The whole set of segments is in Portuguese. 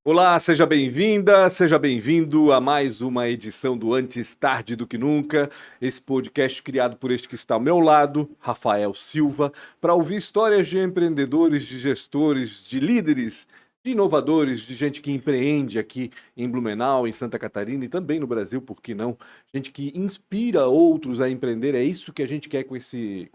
Olá, seja bem-vinda, seja bem-vindo a mais uma edição do Antes Tarde do que Nunca, esse podcast criado por este que está ao meu lado, Rafael Silva, para ouvir histórias de empreendedores, de gestores, de líderes, de inovadores, de gente que empreende aqui em Blumenau, em Santa Catarina e também no Brasil, por que não? Gente que inspira outros a empreender, é isso que a gente quer com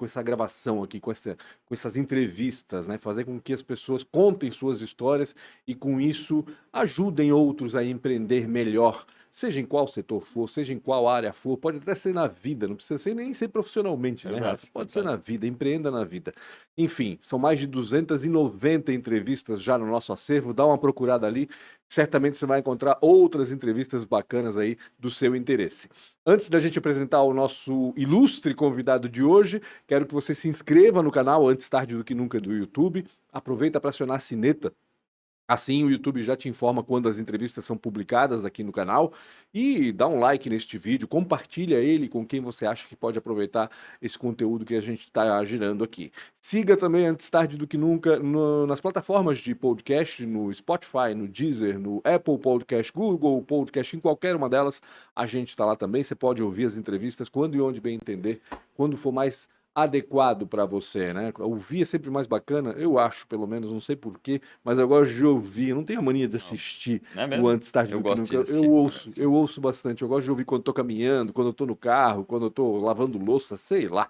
essa gravação aqui, com essas entrevistas, né? Fazer com que as pessoas contem suas histórias e com isso ajudem outros a empreender melhor, seja em qual setor for, seja em qual área for, pode até ser na vida, não precisa ser nem ser profissionalmente, né, Rafa? Verdade, Pode ser verdade. na vida, empreenda na vida. Enfim, são mais de 290 entrevistas já no nosso acervo, dá uma procurada ali, certamente você vai encontrar outras entrevistas bacanas aí do seu interesse. Antes da gente apresentar o nosso ilustre convidado de hoje, quero que você se inscreva no canal Antes Tarde do que Nunca do YouTube, aproveita para acionar a sineta. Assim, o YouTube já te informa quando as entrevistas são publicadas aqui no canal e dá um like neste vídeo, compartilha ele com quem você acha que pode aproveitar esse conteúdo que a gente está girando aqui. Siga também Antes Tarde do que Nunca nas plataformas de podcast, no Spotify, no Deezer, no Apple Podcast, Google Podcast, em qualquer uma delas, a gente está lá também. Você pode ouvir as entrevistas quando e onde bem entender, quando for mais adequado para você, né? Ouvir é sempre mais bacana, eu acho, pelo menos, não sei porquê, mas eu gosto de ouvir, eu não tenho a mania de Não, assistir não é o mesmo? Antes Tarde Eu do que gosto de Nunca. Eu assistir ouço, também. eu ouço bastante, eu gosto de ouvir quando eu tô caminhando, quando eu tô no carro, quando eu tô lavando louça, sei lá.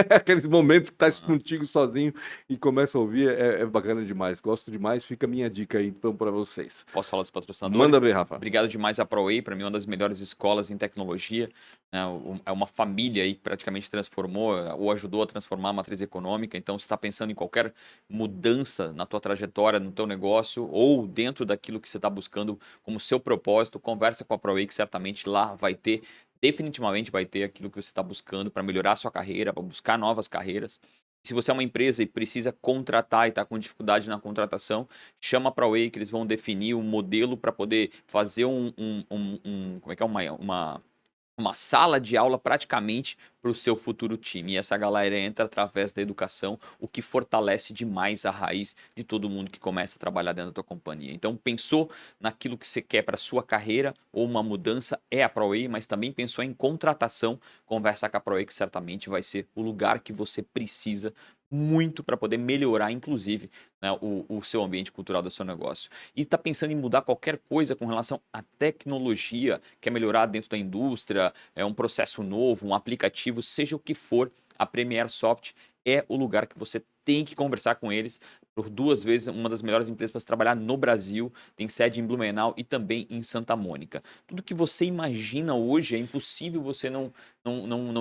Aqueles momentos que tá Aham. contigo sozinho e começa a ouvir, é bacana demais, gosto demais, fica a minha dica aí então para vocês. Posso falar dos Manda patrocinadores? ver, Rafa. Obrigado demais à ProWay, para mim uma das melhores escolas em tecnologia, né? É uma família aí que praticamente transformou ou ajudou a transformar a matriz econômica. Então, se está pensando em qualquer mudança na tua trajetória, no teu negócio ou dentro daquilo que você está buscando como seu propósito, conversa com a ProWay que certamente lá vai ter, definitivamente vai ter aquilo que você está buscando para melhorar a sua carreira, para buscar novas carreiras. Se você é uma empresa e precisa contratar e está com dificuldade na contratação, chama para a Way que eles vão definir um modelo para poder fazer como é que é? Uma sala de aula praticamente para o seu futuro time. E essa galera entra através da educação, o que fortalece demais a raiz de todo mundo que começa a trabalhar dentro da tua companhia. Então, pensou naquilo que você quer para sua carreira ou uma mudança, é a ProWay, mas também pensou em contratação, conversa com a ProWay que certamente vai ser o lugar que você precisa muito para poder melhorar, inclusive, né, o seu ambiente cultural do seu negócio. E está pensando em mudar qualquer coisa com relação à tecnologia, quer melhorar dentro da indústria, é um processo novo, um aplicativo, seja o que for, a Premier Soft é o lugar que você tem que conversar com eles. Por duas vezes, uma das melhores empresas para se trabalhar no Brasil, tem sede em Blumenau e também em Santa Mônica. Tudo que você imagina hoje é impossível você não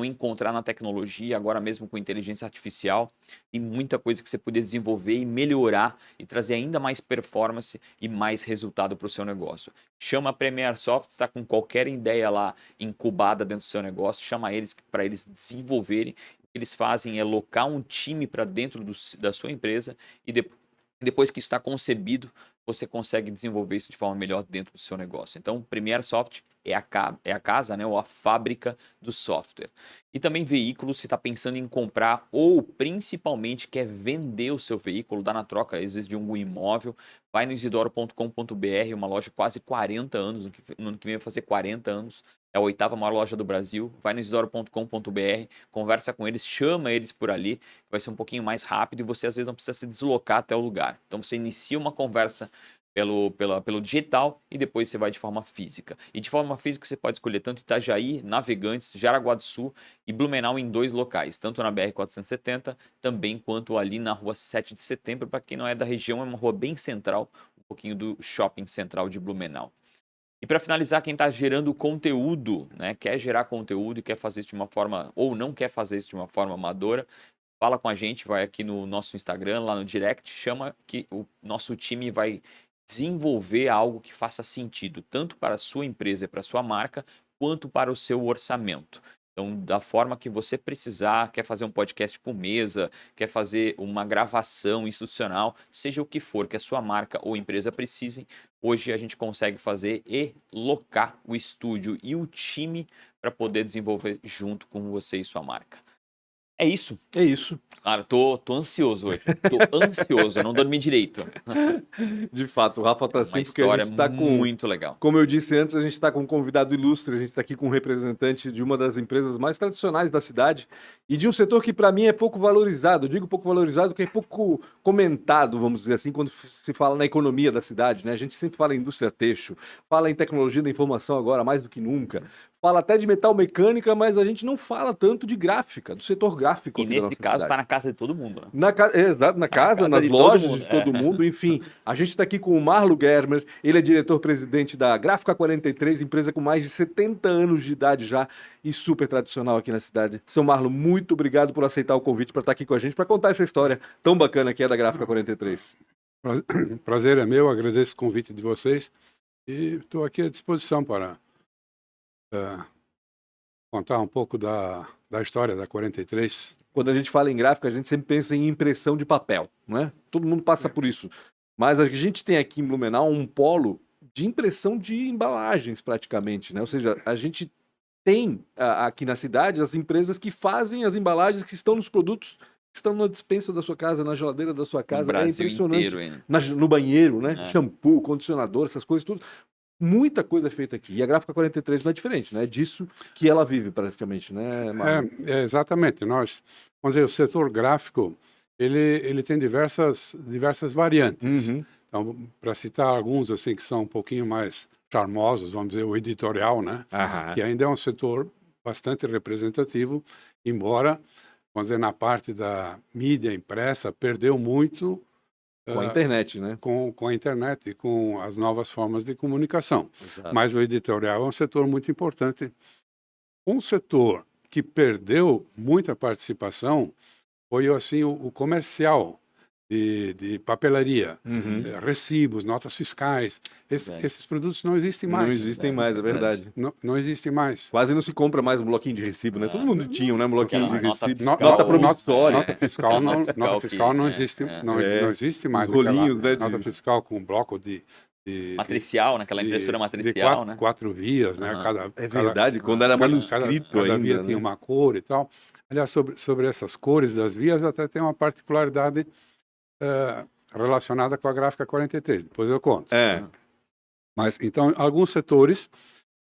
encontrar na tecnologia, agora mesmo com inteligência artificial. Tem muita coisa que você poder desenvolver e melhorar e trazer ainda mais performance e mais resultado para o seu negócio. Chama a Premier Soft, está com qualquer ideia lá incubada dentro do seu negócio, chama eles para eles desenvolverem. O que eles fazem é locar um time para dentro da sua empresa e depois que isso está concebido, você consegue desenvolver isso de forma melhor dentro do seu negócio. Então, Premier Soft é a casa, né, ou a fábrica do software. E também veículos, se está pensando em comprar ou principalmente quer vender o seu veículo, dá na troca, às vezes de um imóvel, vai no isidoro.com.br, uma loja quase 40 anos, no ano que vem vai fazer 40 anos, é a oitava maior loja do Brasil. Vai no isidoro.com.br, conversa com eles, chama eles por ali, vai ser um pouquinho mais rápido e você às vezes não precisa se deslocar até o lugar. Então você inicia uma conversa pelo digital e depois você vai de forma física. E de forma física você pode escolher tanto Itajaí, Navegantes, Jaraguá do Sul e Blumenau em dois locais, tanto na BR-470 também quanto ali na rua 7 de Setembro. Para quem não é da região, é uma rua bem central, um pouquinho do shopping central de Blumenau. E para finalizar, quem está gerando conteúdo, né, quer gerar conteúdo e quer fazer isso de uma forma, ou não quer fazer isso de uma forma amadora, fala com a gente, vai aqui no nosso Instagram, lá no direct, chama que o nosso time vai desenvolver algo que faça sentido, tanto para a sua empresa e para a sua marca, quanto para o seu orçamento. Então, da forma que você precisar, quer fazer um podcast por mesa, quer fazer uma gravação institucional, seja o que for que a sua marca ou empresa precisem, hoje a gente consegue fazer e locar o estúdio e o time para poder desenvolver junto com você e sua marca. É isso. É isso. Cara, tô ansioso hoje. Tô ansioso, eu não dormi direito. De fato, o Rafa tá Uma assim porque a história gente tá com, muito legal. como eu disse antes, a gente está com um convidado ilustre, a gente está aqui com um representante de uma das empresas mais tradicionais da cidade e de um setor que para mim é pouco valorizado. Eu digo pouco valorizado porque é pouco comentado, vamos dizer assim, quando se fala na economia da cidade, né? A gente sempre fala em indústria têxtil, fala em tecnologia da informação agora mais do que nunca, fala até de metal mecânica, mas a gente não fala tanto de gráfica, do setor gráfico E aqui da nesse nossa caso cidade. tá na casa de todo mundo, né? Exato, na casa, nas de todo lojas mundo, de todo é. mundo, enfim. A gente está aqui com o Marlo Germer, ele é diretor-presidente da Gráfica 43, empresa com mais de 70 anos de idade já e super tradicional aqui na cidade. Seu Marlo, muito obrigado por aceitar o convite para estar aqui com a gente, para contar essa história tão bacana que é da Gráfica 43. Prazer é meu, agradeço o convite de vocês e estou aqui à disposição para contar um pouco da história da 43. Quando a gente fala em gráfica, a gente sempre pensa em impressão de papel, né? Todo mundo passa por isso. Mas a gente tem aqui em Blumenau um polo de impressão de embalagens, praticamente, né? Ou seja, a gente tem aqui na cidade as empresas que fazem as embalagens que estão nos produtos que estão na despensa da sua casa, na geladeira da sua casa. No Brasil é impressionante. inteiro ainda. No banheiro, né? É. Shampoo, condicionador, essas coisas tudo. Muita coisa é feita aqui. E a Gráfica 43 não é diferente, né? É disso que ela vive praticamente, né, Marlon? Exatamente. Nós, vamos dizer, o setor gráfico, ele tem diversas variantes. Uhum. Então, para citar alguns assim que são um pouquinho mais charmosos, vamos dizer, o editorial, né? Aham. Que ainda é um setor bastante representativo, embora, vamos dizer, na parte da mídia impressa, perdeu muito Com a internet, né? com a internet e com as novas formas de comunicação. Exato. Mas o editorial é um setor muito importante. Um setor que perdeu muita participação foi assim o comercial de papelaria, Uhum. recibos, notas fiscais. Esses produtos não existem mais. Não existem mais, é verdade. Não existem mais. Quase não se compra mais um bloquinho de recibo, né? Todo mundo tinha, né? Um bloquinho de Aquela nota recibo. fiscal. Nota promissória. Nota fiscal não, Nota fiscal nota fiscal não que, existe, é. não existe mais. Os rolinhos, aquela né, de- Nota fiscal com um bloco de Matricial, naquela impressora matricial, né? quatro vias, né? Aham. É verdade, quando era manuscrito cada via ainda, tinha né? uma cor e tal. Aliás, sobre essas cores das vias, até tem uma particularidade relacionada com a Gráfica 43. Depois eu conto. É. Mas, então, alguns setores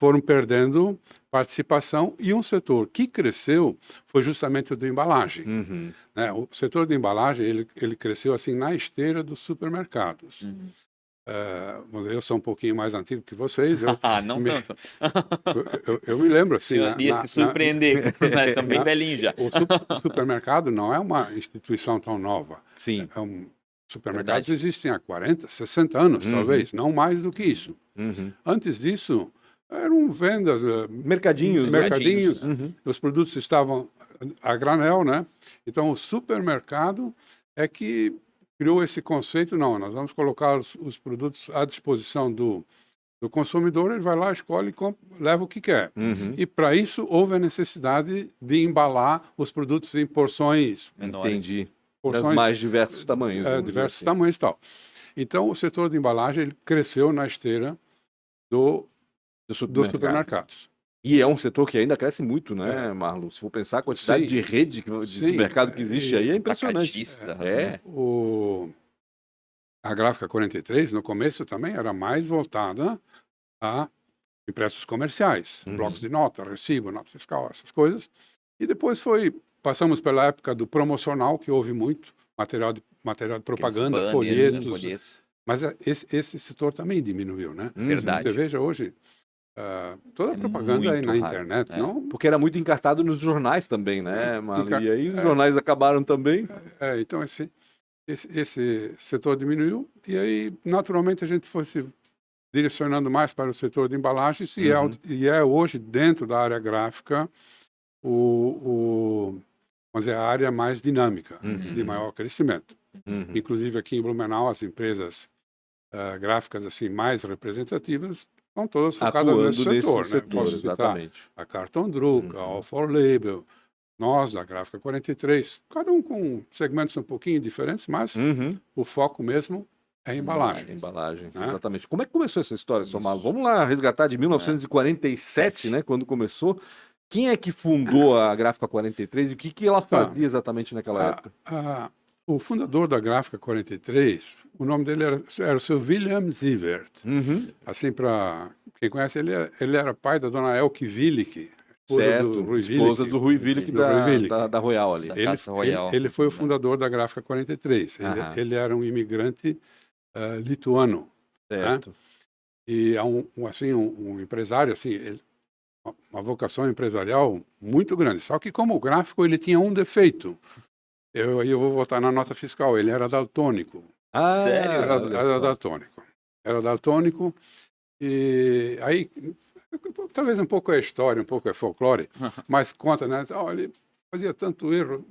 foram perdendo participação e um setor que cresceu foi justamente o de embalagem. Uhum. Né? O setor de embalagem, ele cresceu assim na esteira dos supermercados. Vamos dizer, eu sou um pouquinho mais antigo que vocês. Não me- tanto. Eu me lembro O assim. senhor ia se surpreender, né? Estamos bem velhinhos já. O supermercado não é uma instituição tão nova. Sim. Supermercados Verdade. existem há 40, 60 anos, Uhum. talvez, não mais do que isso. Uhum. Antes disso, eram vendas, Mercadinhos. né? mercadinhos, Uhum. os produtos estavam a granel, né? Então, o supermercado é que criou esse conceito, não, nós vamos colocar os produtos à disposição do consumidor, ele vai lá, escolhe e leva o que quer. Uhum. E para isso houve a necessidade de embalar os produtos em porções, Menores. Entendi. Das porções mais diversos tamanhos. vamos dizer diversos assim. tamanhos e tal. Então, o setor de embalagem ele cresceu na esteira Do dos supermercado. supermercados. E é um setor que ainda cresce muito, né, Marlon? Se for pensar a quantidade Sim. de rede de Sim. supermercado que existe aí, é impressionante. Atacadista. É. A Gráfica 43, no começo também, era mais voltada a impressos comerciais, Uhum. blocos de nota, recibo, nota fiscal, essas coisas. E depois passamos pela época do promocional, que houve muito, material de propaganda, Aqueles banners, folhetos. né? Folhetos. Mas esse setor também diminuiu, né? Verdade. Você veja hoje, toda a É propaganda aí muito na raro, internet, é. não? Porque era muito encartado nos jornais também, né, Marlon? E aí os É. jornais acabaram também. Então esse setor diminuiu e aí naturalmente a gente foi se direcionando mais para o setor de embalagens e é hoje dentro da área gráfica vamos dizer, a área mais dinâmica, de maior crescimento. Uhum. Inclusive aqui em Blumenau as empresas gráficas assim mais representativas estão todas focadas Atuando nesse nesse setor, setor, né? Posso citar exatamente. a Cartão Druck, a All for Label, nós da Gráfica 43, cada um com segmentos um pouquinho diferentes, mas Uhum. o foco mesmo é embalagem. Embalagem, né? exatamente. Como é que começou essa história, seu Marlon? Vamos lá resgatar de 1947, né, quando começou. Quem é que fundou a Gráfica 43 e o que ela fazia exatamente naquela época? O fundador da Gráfica 43, o nome dele era o seu William Sievert. Uhum. Assim, para quem conhece, ele era pai da dona Elke Willich, esposa do Rui esposa Willich. do Rui Willich Do Rui Willich. da Royal ali. Da Casa Royal. Ele foi o fundador da Gráfica 43. Aham. Ele era um imigrante lituano. Certo. E é um empresário, assim, uma vocação empresarial muito grande. Só que como gráfico ele tinha um defeito. Eu vou voltar na nota fiscal. Ele era daltônico. Ah, Sério? Era daltônico. Era daltônico. E aí, talvez um pouco é história, um pouco é folclore, mas conta, né? Ele fazia tanto erro.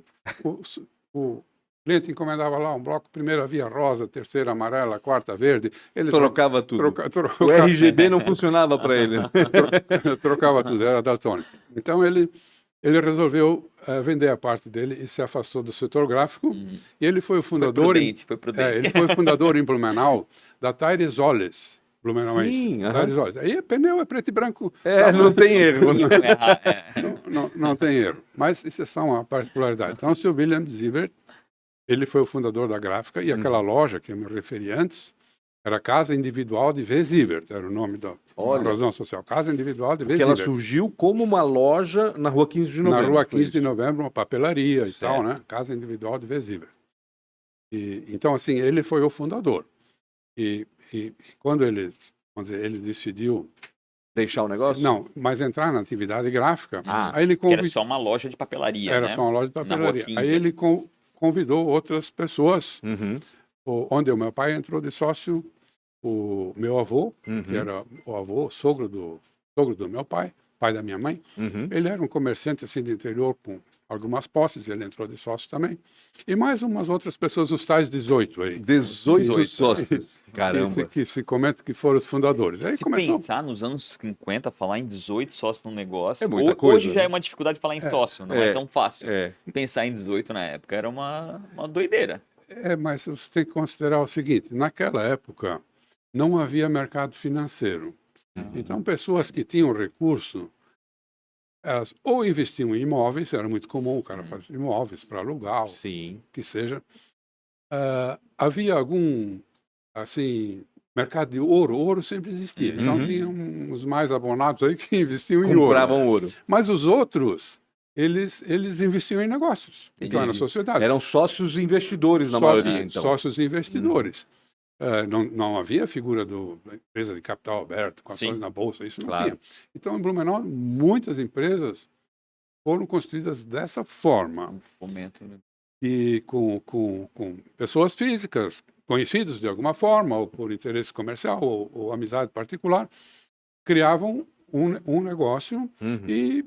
O cliente encomendava lá um bloco, primeira via rosa, terceira amarela, quarta verde. Ele trocava tudo. trocava, O RGB não funcionava para ele. trocava tudo, era daltônico. Então ele resolveu vender a parte dele e se afastou do setor gráfico. E ele foi o fundador. Foi prudente. Ele foi o fundador em Blumenau da Tires-Oles. Blumenauense. Sim, Tires-Oles. Aí pneu é preto e branco. Não tem erro. Né? Não tem erro. Mas isso é só uma particularidade. Então, o seu William Sievert, ele foi o fundador da gráfica e aquela loja que eu me referi antes era Casa Individual de V. Sievert, era o nome da razão social. Casa Individual de V. Porque ela Sievert. surgiu como uma loja na rua 15 de novembro. Na rua foi 15 de isso? novembro, uma papelaria e Certo. tal, né? Casa Individual de V. Sievert. Então, assim, ele foi o fundador. E quando ele decidiu... Deixar o negócio? Não, mas entrar na atividade gráfica, Ah, aí ele Que era só uma loja de papelaria, Era né? só uma loja de Na Rua papelaria. 15. Aí ele convidou outras pessoas, Uhum. onde o meu pai entrou de sócio, o meu avô, que era o avô, sogro do meu pai, pai da minha mãe. Uhum. Ele era um comerciante assim de interior com algumas posses, ele entrou de sócio também. E mais umas outras pessoas, os tais 18 aí. 18 sócios. Caramba. Que se comenta que foram os fundadores. Aí Se começou. pensar nos anos 50, falar em 18 sócios num negócio, É muita coisa, hoje já né? é uma dificuldade falar em sócio, não é tão fácil. É. Pensar em 18 na época era uma doideira. Mas você tem que considerar o seguinte: naquela época não havia mercado financeiro. Então, pessoas que tinham recurso, elas ou investiam em imóveis, era muito comum o cara fazer imóveis para alugar, Sim. que seja. Havia algum, assim, mercado de ouro. Ouro sempre existia. Então, tinha uns mais abonados aí que investiam em ouro. Compravam ouro. Mas os outros, eles investiam em negócios. Então, era sociedade. Eram sócios investidores na maioria, então. Sócios investidores. Não havia figura da empresa de capital aberto, com ações na bolsa, isso não tinha. Então, em Blumenau, muitas empresas foram construídas dessa forma. Um fomento, né? E com pessoas físicas, conhecidos de alguma forma, ou por interesse comercial, ou amizade particular, criavam um negócio e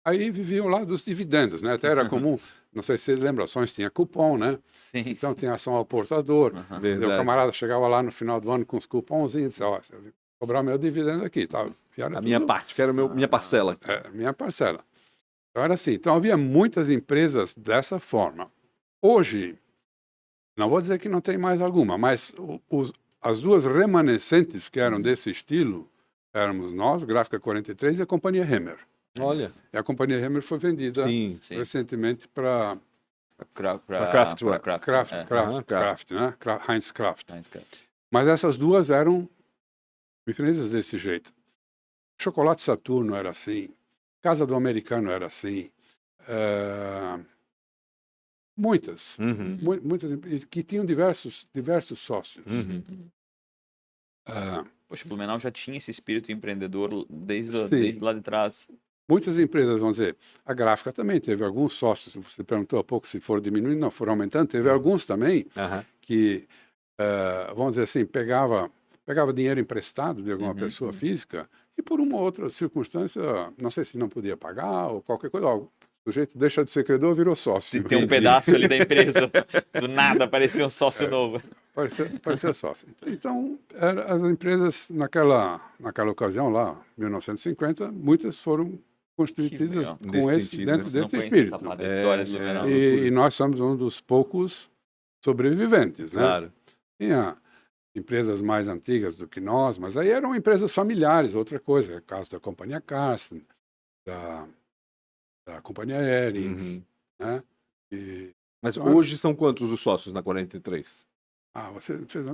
aí viviam lá dos dividendos, né? Até era comum, não sei se você lembra, ações tinha cupom, né? Sim. Então tinha ação ao portador. O camarada chegava lá no final do ano com os cupomzinhos e disse, ó, eu vou cobrar meu dividendo aqui, tá? A minha parte, quero minha parcela. Minha parcela. Então era assim. Então havia muitas empresas dessa forma. Hoje, não vou dizer que não tem mais alguma, mas as duas remanescentes que eram desse estilo, éramos nós, Gráfica 43 e a Companhia Hemmer. Olha. E a Companhia Hemmer foi vendida recentemente para Kraft, né? Heinz Kraft. Mas essas duas eram empresas desse jeito. Chocolate Saturno era assim, Casa do Americano era assim, muitas que tinham diversos sócios. Poxa, o Blumenau já tinha esse espírito empreendedor desde lá de trás. Muitas empresas, vamos dizer, a Gráfica também teve alguns sócios, você perguntou há pouco se foram diminuindo, não, foram aumentando, teve alguns também que, vamos dizer assim, pegava dinheiro emprestado de alguma pessoa física e por uma ou outra circunstância, não sei se não podia pagar ou qualquer coisa, o sujeito deixa de ser credor, virou sócio. Tem um pedaço ali da empresa, do nada apareceu um sócio novo. Parecia sócio. Então, as empresas naquela ocasião lá, 1950, muitas foram constituídas dentro desse espírito. E nós somos um dos poucos sobreviventes, né? Claro. Tinha empresas mais antigas do que nós, mas aí eram empresas familiares, outra coisa, é o caso da Companhia Carsten, da companhia aérea, Uhum. né? E, Mas Então, hoje são quantos os sócios na 43? você fez.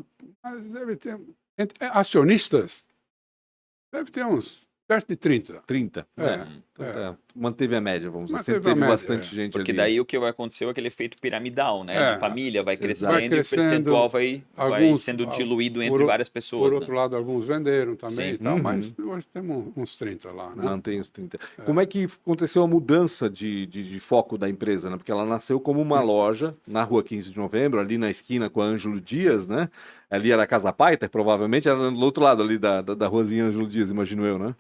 Mas deve ter. Acionistas, deve ter uns perto de 30. 30? É, Então é. manteve a média, vamos dizer. Sempre Manteve a teve média, bastante gente Porque ali. daí o que aconteceu é aquele efeito piramidal, né? De família, vai Vai crescendo e o crescendo, percentual vai alguns, sendo diluído por, entre várias por pessoas, outro né? lado, alguns venderam também Sim. e tal, Uhum. mas hoje temos uns 30 lá, né? Mantém os 30. Como é que aconteceu a mudança de foco da empresa, né? Porque ela nasceu como uma loja na rua 15 de novembro, ali na esquina com a Ângelo Dias, né? Ali era a Casa Paiter, provavelmente, era do outro lado ali da ruazinha Ângelo Dias, imagino eu, né?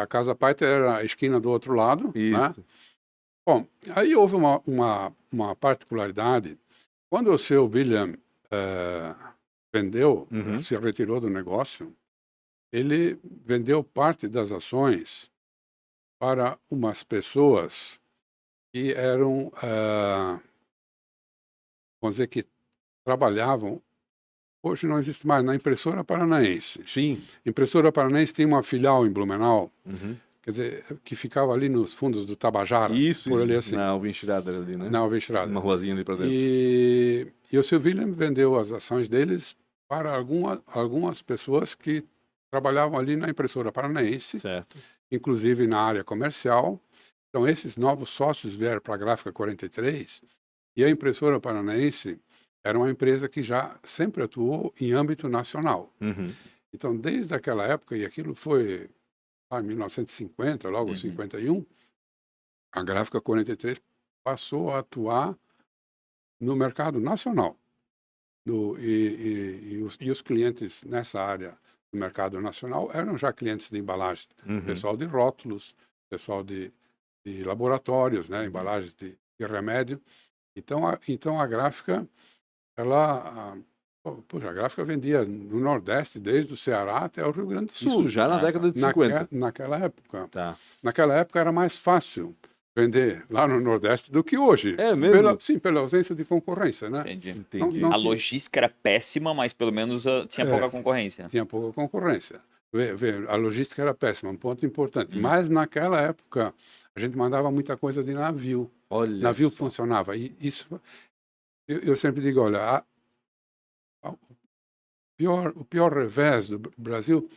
A Casa Paiter era a esquina do outro lado, né? Isso. Bom, aí houve uma particularidade. Quando o seu William vendeu, Uhum. se retirou do negócio, ele vendeu parte das ações para umas pessoas que eram, vamos dizer, que trabalhavam, hoje não existe mais, na Impressora Paranaense. Sim. Impressora Paranaense tem uma filial em Blumenau, Uhum. quer dizer, que ficava ali nos fundos do Tabajara, Isso, por isso. ali assim, Na Alvin Schrader ali, né? na Alvestrada. Uma ruazinha ali pra dentro. E o seu William vendeu as ações deles para algumas pessoas que trabalhavam ali na Impressora Paranaense, Certo. inclusive na área comercial. Então, esses novos sócios vieram para a Gráfica 43 e a Impressora Paranaense era uma empresa que já sempre atuou em âmbito nacional. Uhum. Então, desde aquela época, e aquilo foi em 1950, logo em 51, a Gráfica 43 passou a atuar no mercado nacional. E os clientes nessa área do mercado nacional eram já clientes de embalagem, Uhum. pessoal de rótulos, pessoal de laboratórios, né, embalagens de remédio. Então a Gráfica, a Gráfica vendia no Nordeste, desde o Ceará até o Rio Grande do Sul. Isso já na década de 50. Naquela época. Tá. Naquela época era mais fácil vender lá no Nordeste do que hoje. É mesmo? Sim, pela ausência de concorrência, né? Entendi. Não A tinha- logística era péssima, mas pelo menos tinha pouca concorrência. Tinha pouca concorrência. A logística era péssima, um ponto importante. Mas naquela época a gente mandava muita coisa de navio. Olha Navio só. funcionava. E isso, eu sempre digo, olha, o pior revés do Brasil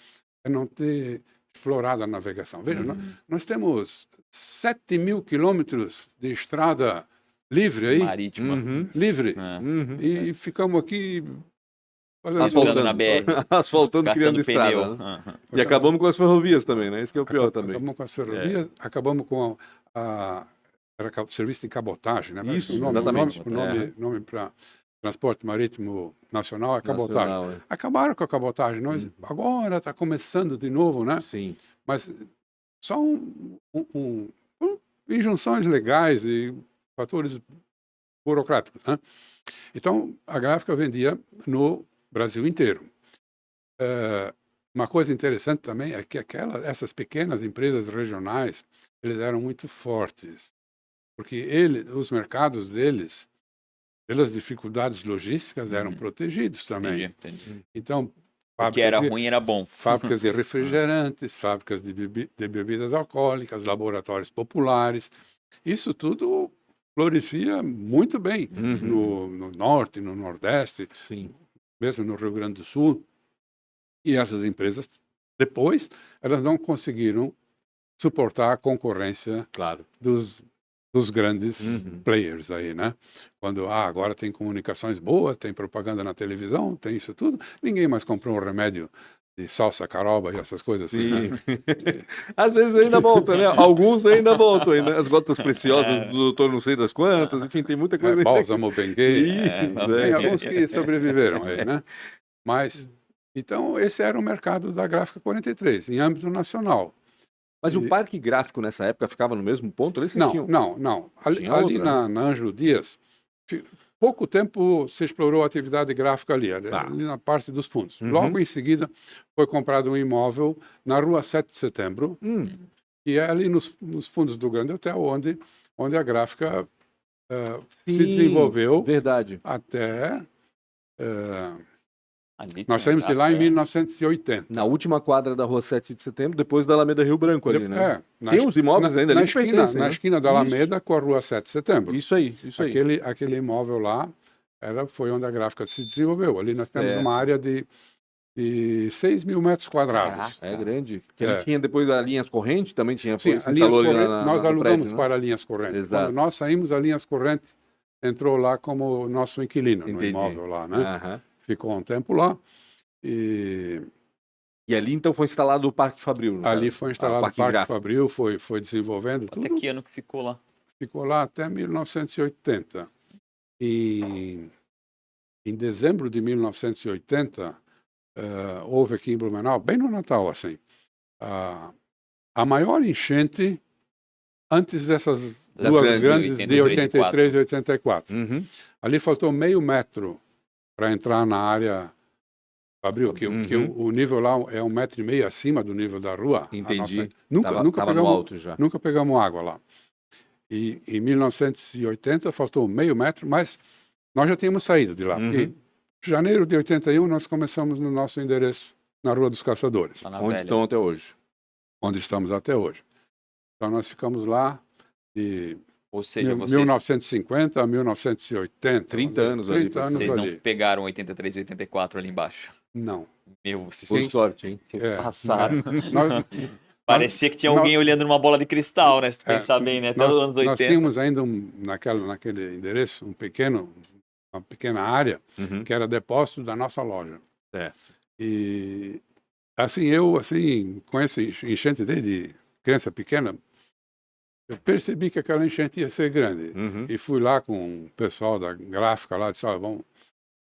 é não ter explorado a navegação. Veja, nós temos 7.000 quilômetros de estrada livre aí, Marítima. Uhum. livre, Uhum. e ficamos aqui fazendo Asfaltando na BR. Asfaltando, criando Gastando pneu. estrada. Né? E acabamos com as ferrovias também, né? Isso que é o pior também. Acabamos com as ferrovias, acabamos com era serviço de cabotagem, né? Isso, exatamente. O exatamente. nome para transporte marítimo nacional é cabotagem. Nacional, é. Acabaram com a cabotagem. Agora está começando de novo, né? Sim. Mas são injunções legais e fatores burocráticos, né? Então, a Gráfica vendia no Brasil inteiro. Uma coisa interessante também é que essas pequenas empresas regionais, eles eram muito fortes, porque os mercados deles, pelas dificuldades logísticas, eram protegidos também. Entendi. Então, O que era ruim era bom. fábricas de refrigerantes, fábricas de bebidas alcoólicas, laboratórios populares, isso tudo florescia muito bem no Norte, no Nordeste, Sim. mesmo no Rio Grande do Sul. E essas empresas, depois, elas não conseguiram suportar a concorrência Claro. dos grandes players aí, né? Quando agora tem comunicações boas, tem propaganda na televisão, tem isso tudo, ninguém mais comprou um remédio de salsa caroba e essas coisas assim. Sim. Né? Às vezes ainda volta, né? Alguns ainda voltam, ainda. As gotas preciosas do doutor não sei das quantas, enfim, tem muita coisa. Bálsamo Benguet, Isso, tem alguns que sobreviveram aí, né? Mas, então, esse era o mercado da Gráfica 43, em âmbito nacional. Mas o parque gráfico nessa época ficava no mesmo ponto? Não. Ali outra, na Ângelo Dias, pouco tempo se explorou a atividade gráfica ali na parte dos fundos. Logo em seguida, foi comprado um imóvel na rua 7 de Setembro, e é ali nos fundos do Grande Hotel, onde a Gráfica se desenvolveu verdade. até Ali Nós tinha saímos de lá em gráfica, 1980. Na última quadra da Rua 7 de Setembro, depois da Alameda Rio Branco ali, né? Tem uns imóveis ainda na ali que esquina, pertencem, na né? esquina da Alameda com a Rua 7 de Setembro. Isso aí, isso aí. Aquele imóvel lá foi onde a gráfica se desenvolveu. Ali nós temos Certo. uma área de 6 mil metros quadrados. Caraca. É grande. Que É. ele tinha depois as linhas correntes, também tinha. Sim, Se a linhas instalou ali correntes, nós no alugamos prédio, né? para linhas correntes. Exato. Quando nós saímos, a linhas correntes entrou lá como nosso inquilino no Entendi. imóvel lá, né? Aham. Ficou um tempo lá e E ali então foi instalado o Parque Fabril. no ali caso. foi Ah, instalado o Parque Gráfico. Fabril, foi desenvolvendo Até tudo. que ano que ficou lá? Ficou lá até 1980. E em dezembro de 1980, houve aqui em Blumenau, bem no Natal, assim, a maior enchente antes dessas Das duas grandes, grandes de 83 e 84. Uhum. Ali faltou meio metro para entrar na área Fabril, que o nível lá é 1,5 metro acima do nível da rua. Entendi. Nunca Tava no pegamos, alto já. nunca pegamos água lá. E em 1980 faltou meio metro, mas nós já tínhamos saído de lá. Porque em janeiro de 81 nós começamos no nosso endereço na Rua dos Caçadores, Lá na Onde velha. estão até hoje. onde estamos até hoje. Então nós ficamos lá de Ou seja, 1950 a 1980. 30 anos ali 30 pra anos vocês não ali. pegaram 83 e 84 ali embaixo. Não. Meu, vocês Por sorte, hein? É, passaram. nós, Parecia que tinha nós- alguém olhando numa bola de cristal, né? Se tu pensar bem, né? Até os anos nós 80. tínhamos ainda naquele endereço uma pequena área Uhum. que era depósito da nossa loja. Certo. E eu com essa enchente desde criança pequena, eu percebi que aquela enchente ia ser grande. Uhum. E fui lá com o pessoal da gráfica lá, disse, olha,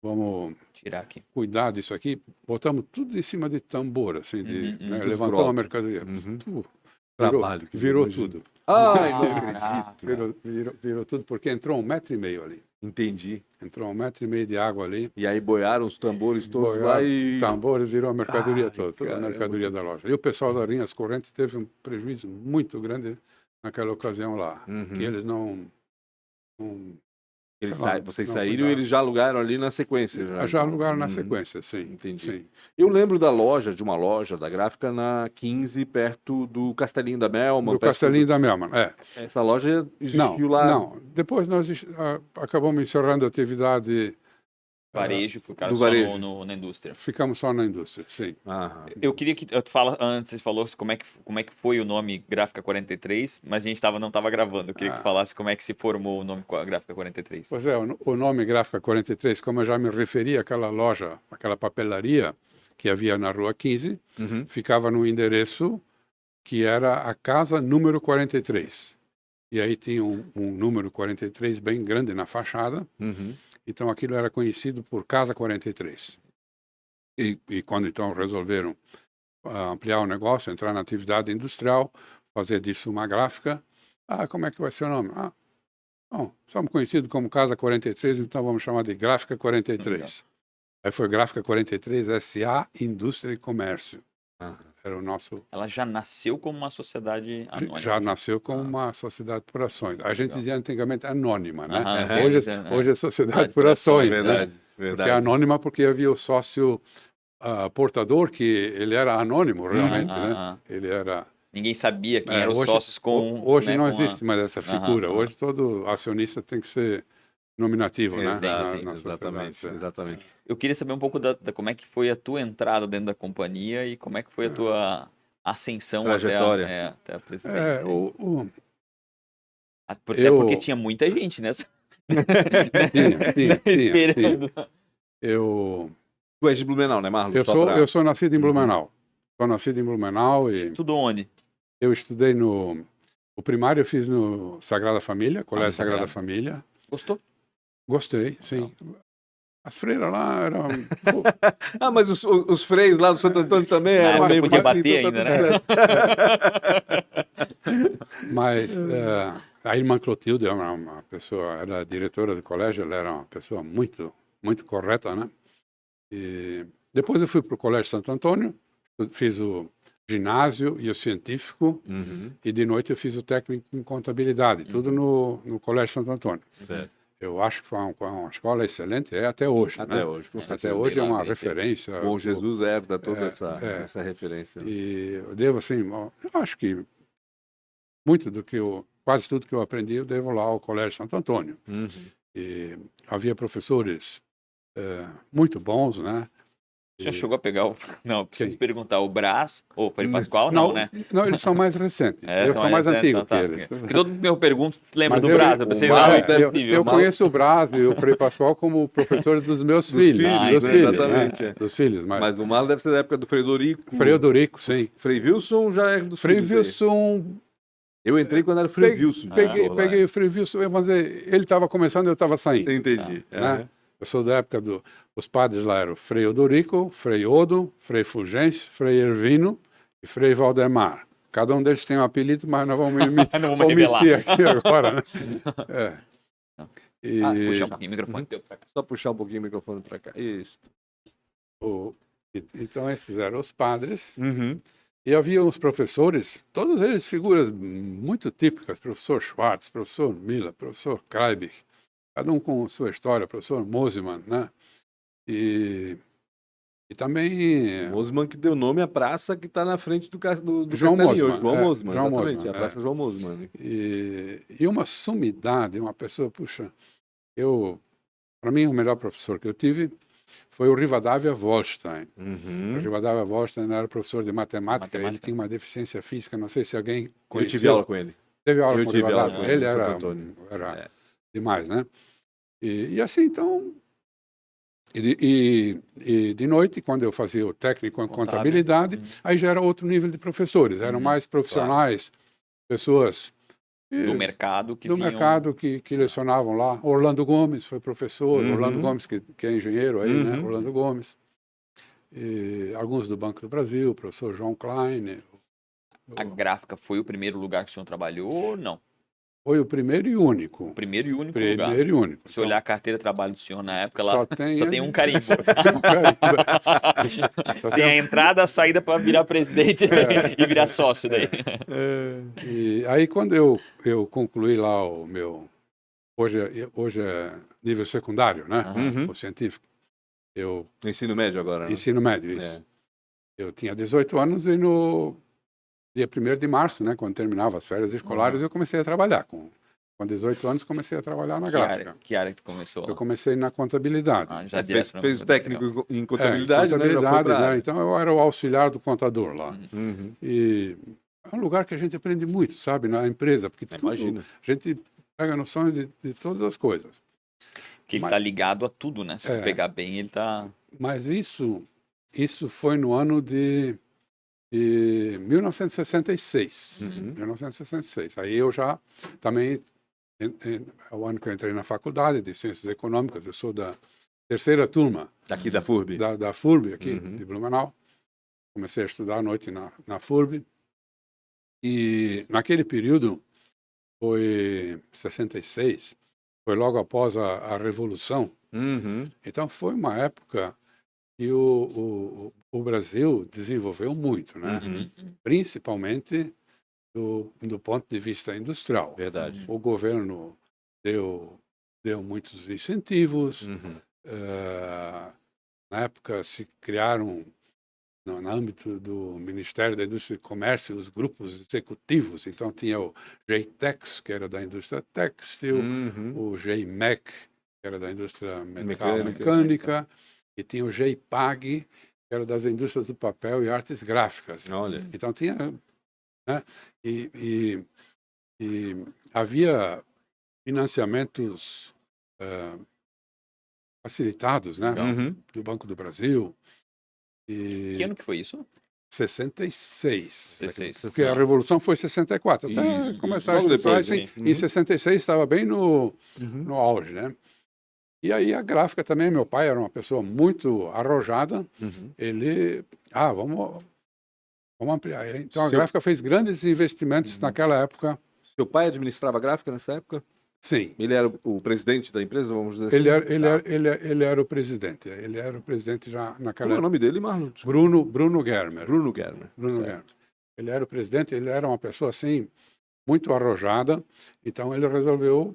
vamos Tirar aqui. cuidar disso aqui. Botamos tudo em cima de tambor, assim, né, tudo levantou pronto. a mercadoria. Uhum. Virou, Trabalho que virou imagino. tudo. Ai, não Caraca. acredito. Virou tudo, porque entrou 1,5 metro ali. Entendi. Entrou 1,5 metro de água ali. E aí boiaram os tambores todos lá Boiaram e. tambores, virou a mercadoria Ai, toda a caramba. mercadoria da loja. E o pessoal da Linhas Correntes teve um prejuízo muito grande naquela ocasião lá. Uhum. Que eles não Vocês não saíram e cuidaram. eles já alugaram ali na sequência. já alugaram na Uhum. sequência, sim. Entendi. Sim. Eu lembro de uma loja da gráfica na 15, perto do Castelinho da Melma. Do perto Castelinho da Melman, Essa loja Não, existiu lá. não. Depois nós acabamos encerrando a atividade, Varejo, ficaram do só varejo. na indústria. ficamos só na indústria, sim. Aham. Eu queria que tu fala antes, você falou como é que foi o nome Gráfica 43, mas a gente não estava gravando. Eu queria que tu falasse como é que se formou o nome Gráfica 43. Pois é, o nome Gráfica 43, como eu já me referi àquela loja, aquela papelaria que havia na Rua 15, Uhum. ficava no endereço que era a casa número 43. E aí tinha um número 43 bem grande na fachada, Uhum. então aquilo era conhecido por Casa 43. E quando então resolveram ampliar o negócio, entrar na atividade industrial, fazer disso uma gráfica, como é que vai ser o nome? Bom, somos conhecidos como Casa 43, então vamos chamar de Gráfica 43. Aí foi Gráfica 43 SA, Indústria e Comércio. Aham. Era o nosso... Ela já nasceu como uma sociedade anônima. Já nasceu como uma sociedade por ações. A gente dizia antigamente anônima, né? Aham, Hoje é sociedade por ações, né? Verdade, Porque é verdade. anônima porque havia o sócio portador, que ele era anônimo realmente, né? Ele era... Ninguém sabia quem eram os hoje, sócios com. Hoje né, não com existe mais essa figura. Hoje todo acionista tem que ser nominativo, né? Exato, Na exatamente, sociedade. exatamente. Eu queria saber um pouco da como é que foi a tua entrada dentro da companhia e como é que foi a tua ascensão Trajetória. até a presidência. Até porque tinha muita gente nessa. Tinha. Esperando. Tu és de Blumenau, né, Marlon? Eu sou nascido em Blumenau. Sou nascido em Blumenau e Estudou onde? eu estudei o primário eu fiz no Sagrada Família, Colégio Sagrada Família. Gostou? Gostei, sim. As freiras lá eram... Mas os freios lá do Santo Antônio também eram época meio podia assim, bater então tá ainda, tudo certo. Mas a irmã Clotilde era uma pessoa, era diretora do colégio, ela era uma pessoa muito, muito correta, né? E depois eu fui para o Colégio Santo Antônio, fiz o ginásio e o científico, Uhum. e de noite eu fiz o técnico em contabilidade, tudo no Colégio Santo Antônio. Certo. eu acho que foi uma escola excelente, é até hoje. Até né? hoje, com Até certeza. hoje é uma Bem, referência. Bom Jesus herda toda É, essa referência. Né? E eu devo, assim, eu acho que muito quase tudo que eu aprendi, eu devo lá ao Colégio Santo Antônio. Uhum. E havia professores muito bons, né? O senhor chegou a pegar o... Não, preciso Quem? perguntar. O Brás ou o Frei Pascoal? Não, né? Não, eles são mais recentes. É, Eu são sou mais recentes, antigo então tá. que eles. Porque todo mundo que eu pergunto se lembra Mas do Brás. Eu pensei, não, é impossível. eu conheço o Brás e o Frei Pascoal como professores dos meus filhos. filhos, Dos né? filhos, Exatamente, né? é. Dos filhos, Mas o Marlon deve ser da época do Frei Dorico. Frei Odorico, sim. Frei Wilson já é dos Frei filhos aí. Wilson... Eu entrei quando era o Frei Wilson. Peguei o Frei Wilson, vamos dizer, ele estava começando, eu estava saindo. Entendi. Né? Eu sou da época os padres lá eram Frei Odorico, Frei Odo, Frei Fulgêncio, Frei Ervino e Frei Valdemar. Cada um deles tem um apelido, mas nós vamos Não vamos revelar. omitir aqui agora. Né? Puxar um pouquinho o microfone teu pra cá. Só puxar um pouquinho o microfone para cá. Isso. Então esses eram os padres. Uhum. E havia os professores, todos eles figuras muito típicas, professor Schwartz, professor Miller, professor Kreibich, cada um com sua história, professor Mosimann, né? E também... Mosman que deu nome à praça que está na frente do João Castelinho, Mosman, João Mosman, João exatamente, Mosman, a Praça João Mosman. E uma sumidade, uma pessoa, puxa, para mim o melhor professor que eu tive foi o Rivadavia Wollstein. O Rivadavia Wollstein era professor de matemática, ele tinha uma deficiência física, não sei se alguém conheceu. Eu tive aula com ele. Teve aula Eu com o tive aula Rivadavia, com ele, ele no Santo era Antônio. demais, né? E assim, então... E de noite, quando eu fazia o técnico em contabilidade, aí já era outro nível de professores, eram mais profissionais, pessoas Do mercado que vinham... mercado que lecionavam lá. Orlando Gomes foi professor, Orlando Gomes, que é engenheiro aí, né? Orlando Gomes. E alguns do Banco do Brasil, o professor João Klein. A gráfica foi o primeiro lugar que o senhor trabalhou ou não? Foi o primeiro e único. O primeiro e único lugar. Primeiro e único. Se olhar a carteira de trabalho do senhor na época, lá Só só tem um carimbo. Tem a entrada, a saída para virar presidente e virar sócio daí. E aí quando eu concluí lá o meu... Hoje é nível secundário, né? O científico. No ensino médio agora, né? Ensino médio, isso. Eu tinha 18 anos e no dia 1º de março, né, quando terminava as férias escolares, eu comecei a trabalhar. Com 18 anos, comecei a trabalhar na gráfica. Que área que tu começou? Eu comecei na contabilidade. Já fez técnico em contabilidade, contabilidade, né? né? Então eu era o auxiliar do contador lá. E é um lugar que a gente aprende muito, sabe, na empresa, porque Imagina. A gente pega noções de todas as coisas. Que ele está ligado a tudo, né? Se tu pegar bem, ele está... Mas isso foi no ano de 1966. 1966. Aí eu já também, é o ano que eu entrei na faculdade de Ciências Econômicas, eu sou da terceira turma. Daqui da FURB. Da FURB, aqui, de Blumenau. Comecei a estudar à noite na FURB. E naquele período, foi 66, foi logo após a Revolução. Então foi uma época que o Brasil desenvolveu muito, né? Principalmente do ponto de vista industrial. Verdade. O governo deu muitos incentivos. Na época se criaram, no âmbito do Ministério da Indústria e Comércio, os grupos executivos. Então tinha o GEITEX, que era da indústria têxtil, o GEIMEC, que era da indústria mecânica, e tinha o GEIPAG, que era das indústrias do papel e artes gráficas. Olha. Então tinha, né? E havia financiamentos facilitados, né? Do Banco do Brasil. Que ano que foi isso? 66. Porque 66. a Revolução foi em 64. Até começar a estudar, assim, em 66 estava bem no auge, né? E aí a gráfica também, meu pai era uma pessoa muito arrojada, ele, vamos ampliar. Então a gráfica fez grandes investimentos naquela época. Seu pai administrava a gráfica nessa época? Sim. Ele era o presidente da empresa, vamos dizer assim? Ele era o presidente. Ele era o presidente já naquela época. Como é o nome dele, Marlon? Bruno Germer. Bruno Germer. Ele era o presidente, ele era uma pessoa assim, muito arrojada, então ele resolveu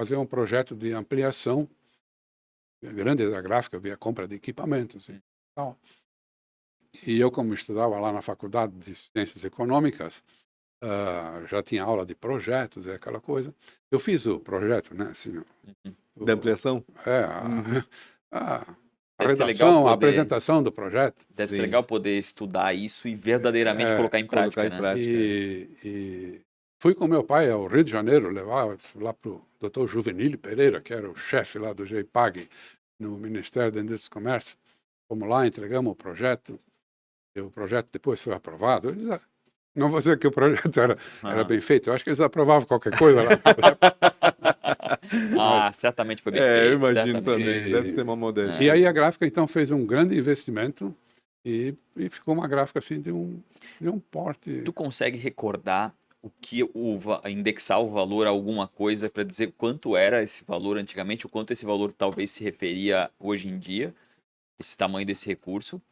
fazer um projeto de ampliação grande da gráfica, via compra de equipamentos e tal. E eu, como estudava lá na Faculdade de Ciências Econômicas, já tinha aula de projetos e aquela coisa. Eu fiz o projeto, né? Assim, Da ampliação? A Deve ser legal redação, a poder- apresentação do projeto. Deve ser Sim. legal poder estudar isso e verdadeiramente colocar em prática, colocar em né? prática. E fui com meu pai ao Rio de Janeiro, levar lá para o Dr. Juvenile Pereira, que era o chefe lá do GEIPAG, no Ministério da Indústria e Comércio. Fomos lá, entregamos o projeto, e o projeto depois foi aprovado. Eles, não vou dizer que o projeto era bem feito, eu acho que eles aprovavam qualquer coisa lá. Certamente foi bem Eu feito. imagino certamente. também. Deve ser uma modéstia. E aí a gráfica, então, fez um grande investimento e ficou uma gráfica assim de um porte. Tu consegue recordar o que indexar o valor a alguma coisa para dizer quanto era esse valor antigamente, o quanto esse valor talvez se referia hoje em dia, esse tamanho desse recurso?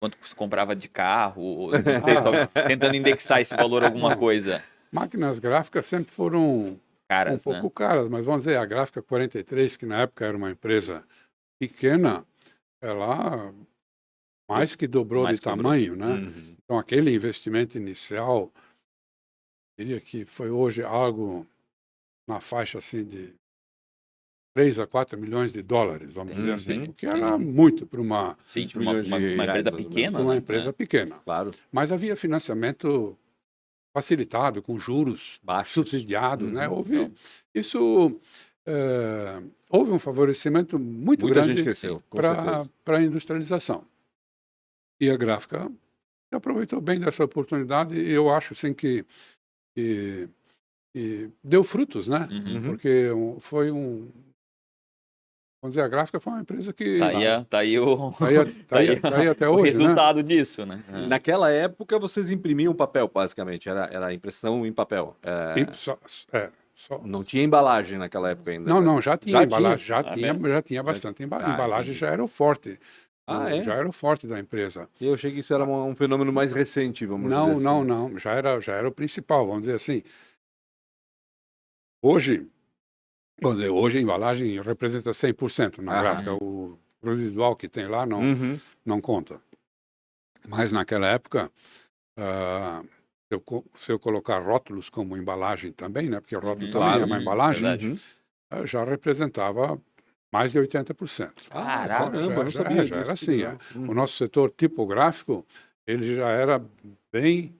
Quanto se comprava de carro, ou, não sei, tentando indexar esse valor a alguma coisa. Máquinas gráficas sempre foram Caras, um pouco né? caras, mas vamos dizer, a Gráfica 43, que na época era uma empresa pequena, ela mais que dobrou Mais de que dobrou. tamanho, né? Uhum. Então, aquele investimento inicial, diria que foi hoje algo na faixa assim de 3 a 4 milhões de dólares, vamos dizer assim, o que era muito para uma Sim, 20 para uma, milhões de uma reais, empresa mais ou menos. pequena, uma né? empresa pequena. Claro. Mas havia financiamento facilitado, com juros Baixos. subsidiados, né? Uhum. Houve houve um favorecimento muito Muita gente grande cresceu, com certeza. para a industrialização. E a gráfica aproveitou bem dessa oportunidade e eu acho assim que deu frutos, né? Uhum. Porque foi vamos dizer, a gráfica foi uma empresa que Tá aí o, tá aí até o hoje, né? resultado disso, né? Naquela época, vocês imprimiam papel, basicamente. Era impressão em papel. Não tinha embalagem naquela época ainda. Não, já tinha Já embalagem, tinha? já tinha bastante embalagem, entendi. já era o forte. É? Já era o forte da empresa. Eu achei que isso era um fenômeno mais recente, vamos dizer assim. Não, já era o principal, vamos dizer assim. Hoje a embalagem representa 100% na gráfica, o residual que tem lá não conta. Mas naquela época, se eu colocar rótulos como embalagem também, né, porque o rótulo também é uma embalagem, já representava mais de 80%. Caraca, Caramba, eu não sabia Já disso, era que assim. legal. O nosso setor tipográfico, ele já era bem,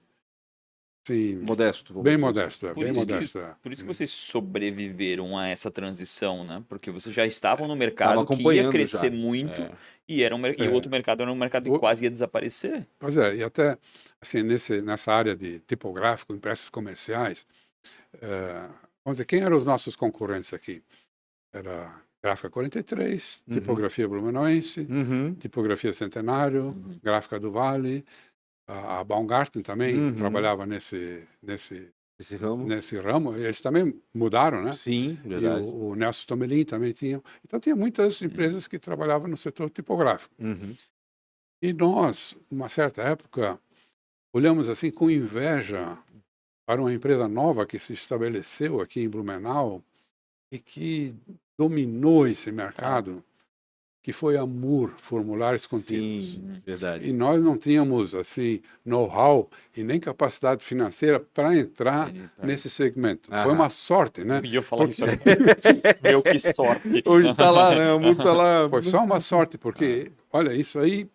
assim, Modesto. vamos bem dizer assim. modesto. Bem modesto. Por isso que vocês sobreviveram a essa transição, né? Porque vocês já estavam no Tava mercado que ia acompanhando crescer já. muito e o outro mercado era um mercado que quase ia desaparecer. Pois é, e até assim, nessa área de tipográfico, impressos comerciais, vamos dizer, quem eram os nossos concorrentes aqui? Era Gráfica 43, Tipografia Blumenauense, Tipografia Centenário, Gráfica do Vale, a Baumgarten também trabalhava nesse Esse ramo? ramo. Eles também mudaram, né? Sim, E verdade. o Nelson Tomelin também tinha. Então, tinha muitas empresas que trabalhavam no setor tipográfico. E nós, numa certa época, olhamos assim com inveja para uma empresa nova que se estabeleceu aqui em Blumenau e que dominou esse mercado, que foi a MUR, Formulários Contínuos. Sim, verdade. E nós não tínhamos assim know-how e nem capacidade financeira para entrar nesse segmento. Foi uma sorte, né? Eu ia falar isso aqui. Meu, que sorte. Hoje tá lá, né? O mundo tá lá. Foi só uma sorte, porque, olha, isso aí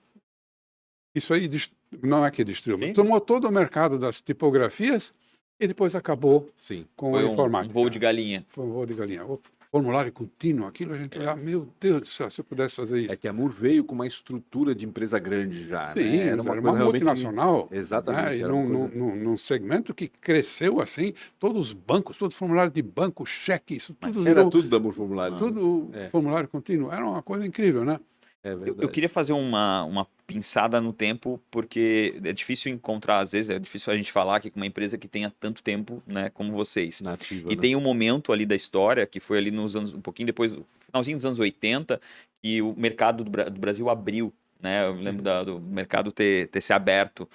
não é que destruiu, tomou todo o mercado das tipografias e depois acabou com Foi a informática. um voo de galinha. Foi um voo de galinha. O formulário contínuo, aquilo a gente olhava, meu Deus do céu, se eu pudesse fazer isso. É que a MUR veio com uma estrutura de empresa grande já, Sim, né? era uma coisa realmente- multinacional. Exatamente. Né? E era uma coisa- num segmento que cresceu assim, todos os bancos, todo formulário de banco, cheque, isso tudo Era virou tudo da MUR Formulário. tudo formulário contínuo. Era uma coisa incrível, né? É verdade. Eu queria fazer uma pinçada no tempo, porque é difícil encontrar, às vezes, é difícil a gente falar aqui com uma empresa que tenha tanto tempo, né, como vocês. Nativa, E né? tem um momento ali da história, que foi ali nos anos, um pouquinho depois, no finalzinho dos anos 80, que o mercado do Brasil abriu, né? Eu lembro do mercado ter se aberto.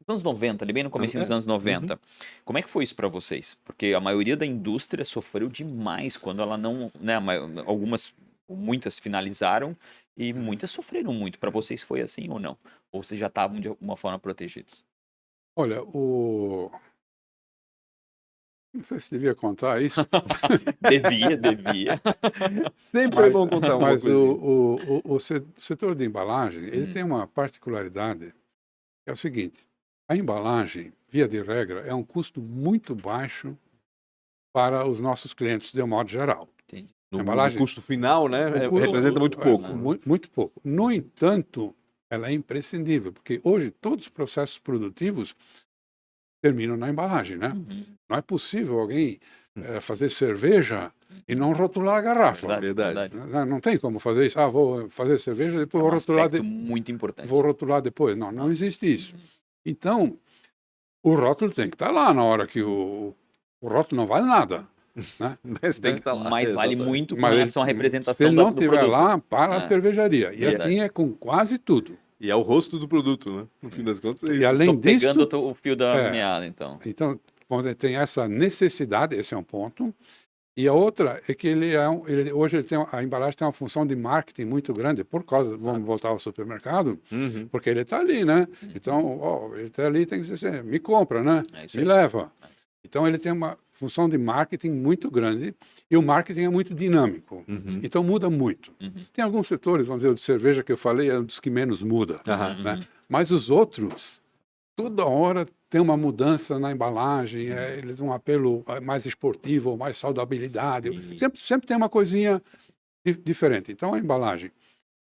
Anos 90, ali bem no começo dos anos 90. Como é que foi isso para vocês? Porque a maioria da indústria sofreu demais quando ela não, né, muitas finalizaram e muitas sofreram muito. Para vocês foi assim ou não? Ou vocês já estavam de alguma forma protegidos? Olha, não sei se devia contar isso, Devia. Sempre é bom contar uma mas coisinha. o setor de embalagem, ele tem uma particularidade, que é o seguinte, a embalagem, via de regra, é um custo muito baixo para os nossos clientes, de um modo geral. Entendi. No embalagem- custo final, né? O cu- Representa muito pouco. Muito pouco. No entanto, ela é imprescindível, porque hoje todos os processos produtivos terminam na embalagem, né? Não é possível alguém fazer cerveja e não rotular a garrafa. Verdade. Não tem como fazer isso. Ah, vou fazer cerveja, depois É um vou rotular, aspecto muito importante. vou rotular depois. Não, não existe isso. Então, o rótulo tem que estar lá na hora que o rótulo não vale nada. Né? Mas tem que estar lá. Mas vale exatamente. muito com Mas relação à se representação ele não do estiver produto. lá, para a É. cervejaria. E Verdade. assim é com quase tudo. E é o rosto do produto, né? No fim das contas, é E isso. além Tô pegando disso, o fio da É. meada, então. então, vamos dizer, tem essa necessidade, esse é um ponto. E a outra é que hoje a embalagem tem uma função de marketing muito grande, por causa, vamos voltar ao supermercado, Uhum. porque ele está ali, né? Então, ele está ali, tem que ser, me compra, né? É isso Me aí. leva. Então, ele tem uma função de marketing muito grande e o marketing é muito dinâmico. Uhum. Então, muda muito. Tem alguns setores, vamos dizer, o de cerveja que eu falei, é um dos que menos muda. Aham. Né? Mas os outros, toda hora tem uma mudança na embalagem, eles um apelo mais esportivo, mais saudabilidade. Sim. Sempre tem uma coisinha diferente. Então, a embalagem,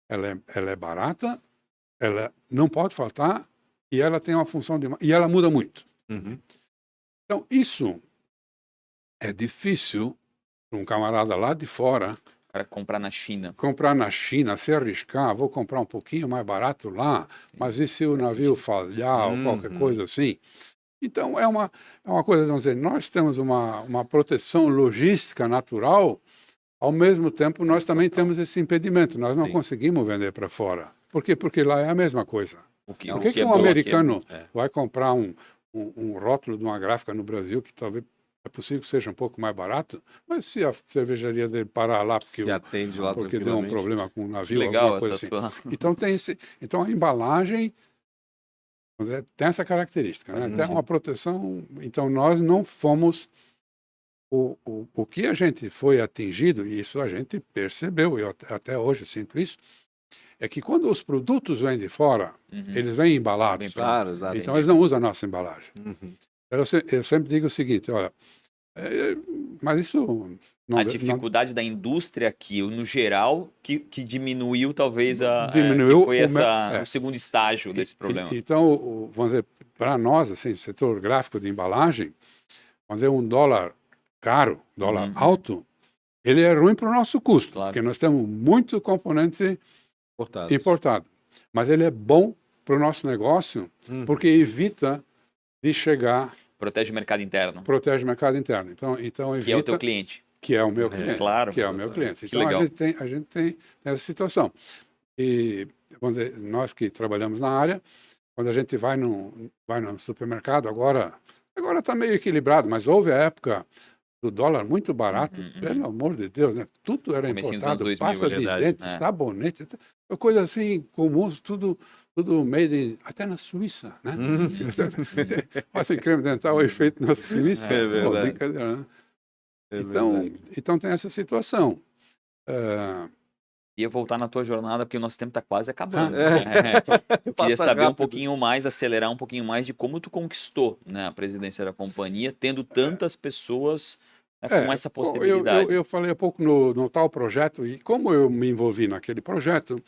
ela é barata, ela não pode faltar e ela tem uma função e ela muda muito. Uhum. Então, isso é difícil para um camarada lá de fora O cara comprar na China. comprar na China, se arriscar, vou comprar um pouquinho mais barato lá, mas e se o navio falhar ou qualquer coisa assim? Então, é uma coisa, vamos dizer, nós temos uma proteção logística natural, ao mesmo tempo nós também temos esse impedimento, nós não Sim. conseguimos vender para fora. Por quê? Porque lá é a mesma coisa. O que, Por o que, que é um bom aqui é americano bom. vai comprar um rótulo de uma gráfica no Brasil, que talvez é possível que seja um pouco mais barato, mas se a cervejaria dele parar lá Se atende lá porque deu um tranquilamente. problema com o Que navio, legal alguma coisa essa assim. tua... Então, então a embalagem, vamos dizer, tem essa característica, né? Faz Tem sentido. uma proteção. Então, nós não fomos. O que a gente foi atingido, e isso a gente percebeu, eu até hoje sinto isso, é que quando os produtos vêm de fora, eles vêm embalados. Vem Claro, exato. Então, eles não usam a nossa embalagem. Uhum. Eu sempre digo o seguinte, olha, mas isso... Não, A dificuldade da indústria aqui, no geral, que diminuiu talvez Diminuiu que foi o o segundo estágio desse problema. Então, vamos dizer, para nós, assim, setor gráfico de embalagem, vamos dizer, um dólar caro, dólar alto, ele é ruim para o nosso custo, Claro. porque nós temos muito componente Importado. importado. Mas ele é bom para o nosso negócio, porque evita de chegar, Protege o mercado interno, protege o mercado interno. Então evita, que é o teu cliente. que é o meu cliente. claro. Que é o meu cliente. Que Então, legal. a gente tem essa situação. E, vamos dizer, nós que trabalhamos na área, quando a gente vai no supermercado, agora está meio equilibrado, mas houve a época do dólar muito barato, pelo amor de Deus, né? Tudo era Comecinho dos anos importado, 2000, pasta é de verdade. dente, sabonete, coisa assim comum, tudo made até na Suíça, né? Passa em creme dental é feito na Suíça. É Pô, verdade. brincadeira, né? É Então, verdade. então tem essa situação. Ia voltar na tua jornada, porque o nosso tempo está quase acabando. Eu Passa queria saber um rápido. pouquinho mais, acelerar um pouquinho mais de como tu conquistou, né, a presidência da companhia, tendo tantas pessoas, né, com essa possibilidade. Eu falei há pouco no tal projeto, e como eu me envolvi naquele projeto,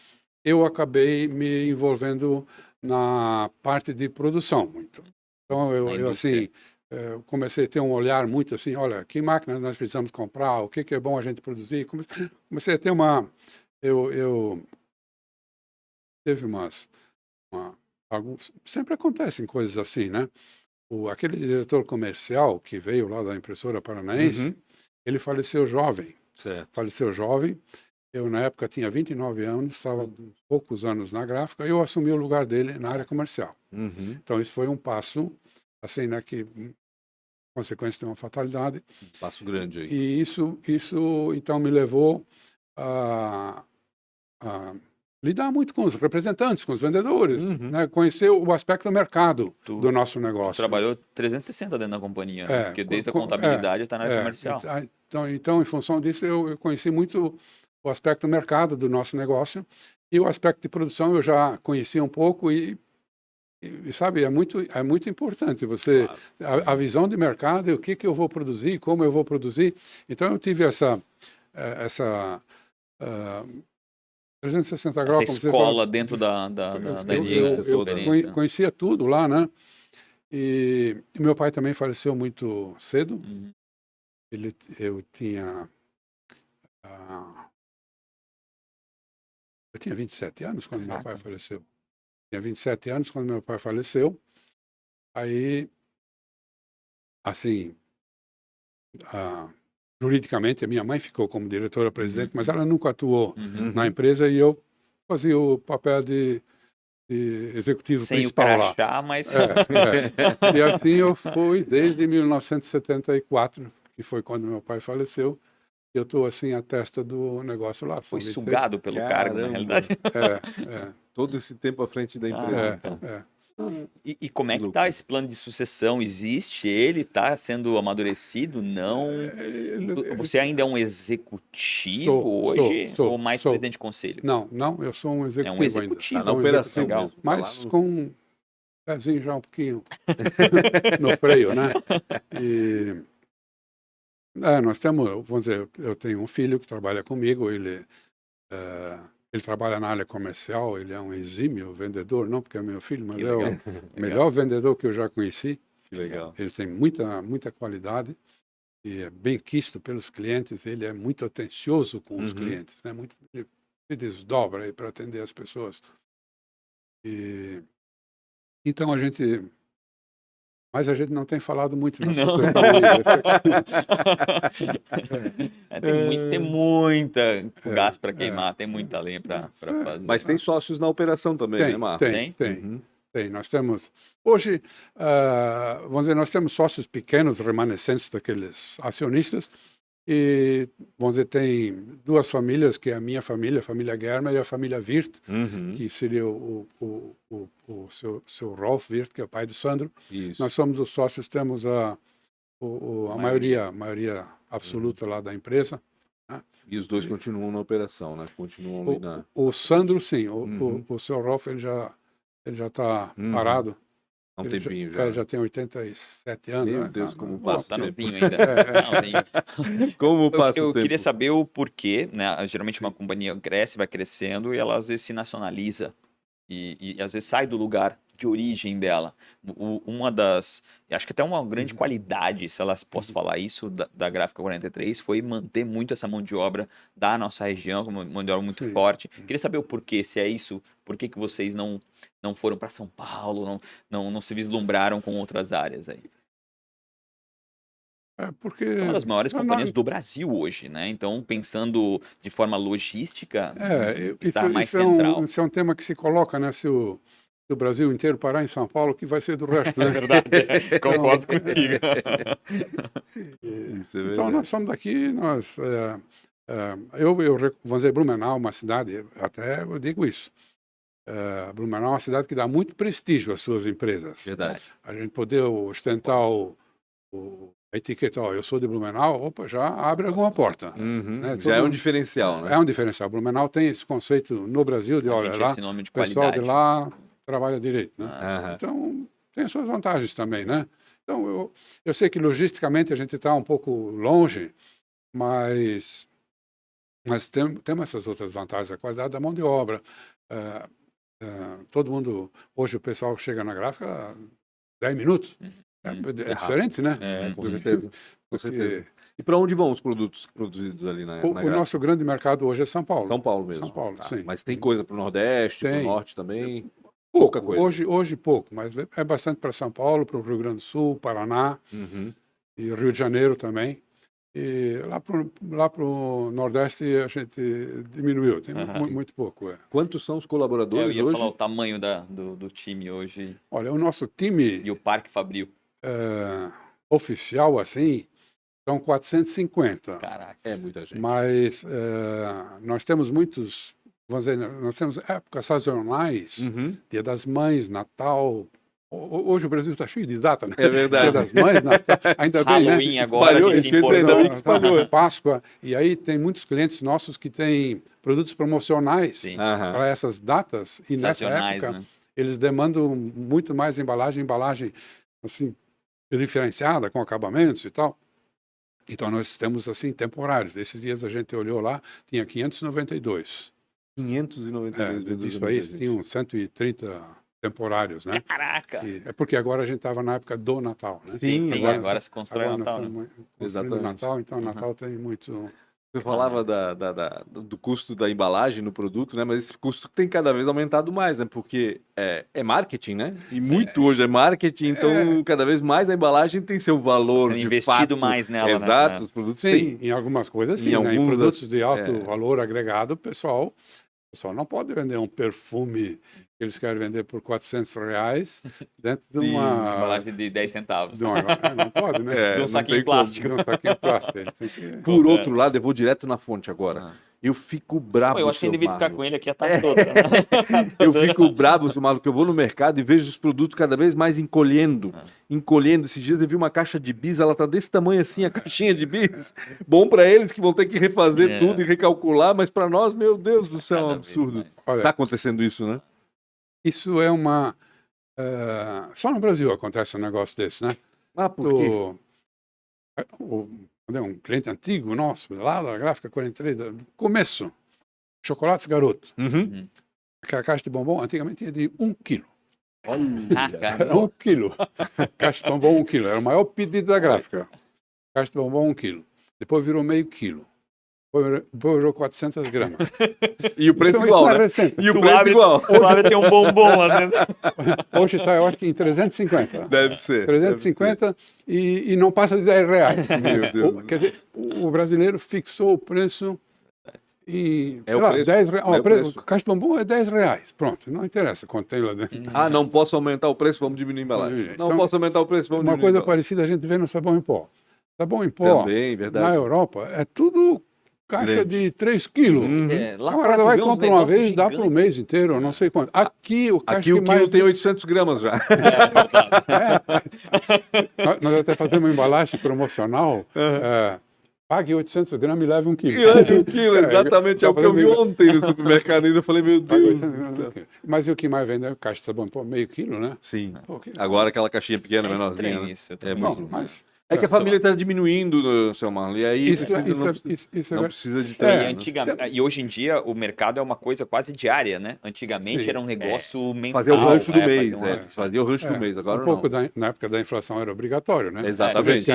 eu acabei me envolvendo na parte de produção muito. Então, Na eu indústria. assim, comecei a ter um olhar muito assim, olha, que máquina nós precisamos comprar, o que é bom a gente produzir. Comecei a ter eu teve sempre acontecem coisas assim, né? Aquele diretor comercial que veio lá da impressora paranaense, Uhum. ele faleceu jovem. Certo. Faleceu jovem. Eu, na época, tinha 29 anos, estava poucos anos na gráfica, e eu assumi o lugar dele na área comercial. Uhum. Então, isso foi um passo, assim, né, que, consequência de uma fatalidade. Passo grande aí. E isso então, me levou a lidar muito com os representantes, com os vendedores, Uhum. né, conhecer o aspecto do mercado Tu- do nosso Tu negócio. trabalhou 360 dentro da companhia, né? Porque desde a contabilidade está na área comercial. Então, em função disso, eu conheci muito o aspecto do mercado do nosso negócio, e o aspecto de produção eu já conhecia um pouco, e sabe, é muito importante você, Claro. a visão de mercado, o que eu vou produzir, como eu vou produzir. Então, eu tive essa 360 Essa graus, como você escola fala. dentro da Eu indústria, essa experiência. conhecia tudo lá, né? E meu pai também faleceu muito cedo. Uhum. Eu tinha 27 anos quando meu pai faleceu. Tinha 27 anos quando meu pai faleceu. Aí, assim, juridicamente, a minha mãe ficou como diretora-presidente, mas ela nunca atuou Uhum. na empresa, e eu fazia o papel de executivo Sem o principal lá. crachá, mas... E assim eu fui desde 1974, que foi quando meu pai faleceu. Eu estou assim à testa do negócio lá. Foi São 26. sugado pelo cargo, na Caramba. realidade. Todo esse tempo à frente da empresa. Então. E como é Que que tá loucura. esse plano de sucessão? Existe? Ele está sendo amadurecido? Não? Você ainda é um executivo hoje? Ou mais presidente de conselho? Não, eu sou um executivo, executivo. ainda. Tá na operação Legal. mesmo. Tá Mas lá no- com um pezinho já um pouquinho no freio, né? E nós temos, vamos dizer, eu tenho um filho que trabalha comigo, ele trabalha na área comercial, ele é um exímio vendedor, não porque é meu filho, mas Que é o legal. melhor vendedor que eu já conheci. Que legal. Ele tem muita qualidade e é bem quisto pelos clientes. Ele é muito atencioso com os clientes, né? Ele se desdobra aí para atender as pessoas. E então mas a gente não tem falado muito na Não. sucessão ainda. Tem muita gás para queimar, tem muita lenha para fazer. Mas tem sócios na operação também, né, Marco? Tem. Nós temos, hoje, vamos dizer, nós temos sócios pequenos, remanescentes daqueles acionistas, e, vamos dizer, tem duas famílias, que é a minha família, a família Germer, e a família Wirth, que seria o seu Rolf Wirth, que é o pai do Sandro. Isso. Nós somos os sócios, temos a maioria absoluta lá da empresa. E os dois continuam na operação, né? Continuam ali na... O Sandro, sim. O seu Rolf, ele já está parado. Há um tempinho Ele já tem 87 anos. Meu né? Deus, como passa Tá o tempo. novinho ainda. Como passa o Eu tempo. queria saber o porquê, né? Geralmente uma companhia cresce, vai crescendo e ela às vezes se nacionaliza e às vezes sai do lugar de origem dela. Uma das, acho que até uma grande qualidade, se elas posso falar isso, da Gráfica 43, foi manter muito essa mão de obra da nossa região, uma mão de obra muito forte. Queria saber o porquê, se é isso, por que vocês não foram para São Paulo, não se vislumbraram com outras áreas aí. Porque É uma das maiores companhias do Brasil hoje, né? Então, pensando de forma logística, está mais central. Isso é um tema que se coloca, né? Se o Brasil inteiro parar em São Paulo, o que vai ser do resto, né? É verdade, concordo contigo. Isso é Então, verdade. nós somos daqui, vamos dizer, Blumenau, uma cidade, até eu digo isso, Blumenau é uma cidade que dá muito prestígio às suas empresas. Verdade. A gente poder ostentar a etiqueta, eu sou de Blumenau, opa, já abre alguma porta. Né? Já é um diferencial, né? É um diferencial. Blumenau tem esse conceito no Brasil de, olha lá, esse nome de o pessoal qualidade. de lá trabalha direito, né? Aham. Então, tem as suas vantagens também, né? Então, eu sei que logisticamente a gente está um pouco longe, mas temos essas outras vantagens, a qualidade da mão de obra. Todo mundo, hoje o pessoal chega na gráfica 10 minutos. É diferente, né? Com certeza. Com certeza. E para onde vão os produtos produzidos ali na O gráfica? nosso grande mercado hoje é São Paulo. São Paulo mesmo. São Paulo, sim. Mas tem coisa para o Nordeste, para o Tem. Norte também? Pouca coisa. Hoje pouco, mas é bastante para São Paulo, para o Rio Grande do Sul, Paraná e Rio de Janeiro também. E lá pro Nordeste a gente diminuiu, tem muito pouco. Quantos são os Eu colaboradores ia hoje? falar o tamanho do time hoje Olha, o nosso time e o Parque Fabril. oficial, assim, são 450. Caraca. É muita gente. Mas nós temos muitos, vamos dizer, nós temos épocas sazonais, Uhum. Dia das Mães, Natal. Hoje o Brasil está cheio de data, né? É verdade. Dia das Mães, Natal. Ainda bem, né? Halloween agora, Espalhou, a gente isso que eu ia dizer, importou. ainda bem que espalhou. Páscoa. E aí tem muitos clientes nossos que têm produtos promocionais Sim. Aham. para essas datas. E nessa Sazonais, época, né? eles demandam muito mais embalagem assim, diferenciada, com acabamentos e tal. Então nós temos assim temporários. Esses dias a gente olhou lá, tinha 592. 592 Disso aí tinham 130 temporários, né? Caraca! É porque agora a gente estava na época do Natal, né? Sim, Sim, exato. agora se constrói Agora Natal, nós né? estamos construindo Exatamente. Natal, então Natal tem muito. Você falava do custo da embalagem no produto, né? Mas esse custo tem cada vez aumentado mais, né? Porque é marketing, né? E muito hoje é marketing, então cada vez mais a embalagem tem seu valor Sendo de investido fato. mais nela, né? Exato, É. os produtos Sim, têm. em algumas coisas sim, Em né? Em alguns produtos de alto é. valor agregado, o pessoal não pode vender um perfume que eles querem vender por R$ 400 dentro de Sim, uma... Embalagem de 10 centavos. Não pode, né? É, De um não saquinho tem plástico. De um saquinho plástico. Ele tem que... Por outro lado, eu vou direto na fonte agora. Ah. Eu fico brabo, Pô, eu acho que a seu gente devia ficar Marlon. com ele aqui a tarde toda. Eu fico brabo, seu Marlon, que eu vou no mercado e vejo os produtos cada vez mais encolhendo. Encolhendo. Esses dias eu vi uma caixa de bis, ela tá desse tamanho assim, a caixinha de bis. Bom para eles que vão ter que refazer tudo e recalcular, mas para nós, meu Deus do céu, é um Cada vez absurdo. mais. Olha, Tá acontecendo isso, né? isso é uma... só no Brasil acontece um negócio desse, né? Ah, por quê? Um cliente antigo nosso, lá da Gráfica 43, do começo, Chocolates Garoto. Uhum. Aquela caixa de bombom antigamente tinha de 1 quilo. Ah, cara. Era 1 quilo. Caixa de bombom 1 quilo. Era o maior pedido da Gráfica. Caixa de bombom 1 quilo. Depois virou meio quilo. Depois virou 400 gramas. E o preço Então, igual, isso é né? recente. E o preço igual. O Flávio tem um bombom lá dentro. Hoje está, eu acho que em 350. Deve ser. 350 e não passa de R$10. Meu Deus. Quer dizer, o brasileiro fixou o preço e, É o preço. R$10. É o preço. Caixa de bombom é R$10. Pronto, não interessa quanto tem lá dentro. Ah, não posso aumentar o preço, vamos diminuir a embalagem. Então, Não posso aumentar o preço, vamos Uma diminuir coisa a embalagem. parecida a gente vê no sabão em pó. Sabão em pó, Também, verdade. na Europa, é tudo caixa Grande. de 3 quilos. Lá O fora camarada tu vai vê uns comprar uma negócios vez, dá para um gigantes. mês inteiro, eu não sei quanto. Aqui o caixa Aqui o que mais... quilo tem 800 gramas já. Nós até fazemos uma embalagem promocional. Pague 800 gramas e leve 1 quilo. E olha, 1 quilo, exatamente. É o que eu vi fazendo- ontem no supermercado ainda. Eu falei, meu Pague Deus. 800 gramas, 1 quilo. Mas o que mais vende é caixa de sabão, pô, meio quilo, né? Sim. Pô, que- Agora aquela caixinha pequena, menorzinha. Estranho Né? isso, eu É também. muito Bom, mas... É que a família está diminuindo, seu Marlon. E aí Isso não, é não verdade. precisa de ter. É, E, né? e hoje em dia o mercado é uma coisa quase diária, né? Antigamente Sim. era um negócio mensal. Fazer o rancho do né? mês, Fazer um né? rancho. Fazia o rancho do mês, agora um pouco não. na época da inflação era obrigatório, né? Exatamente.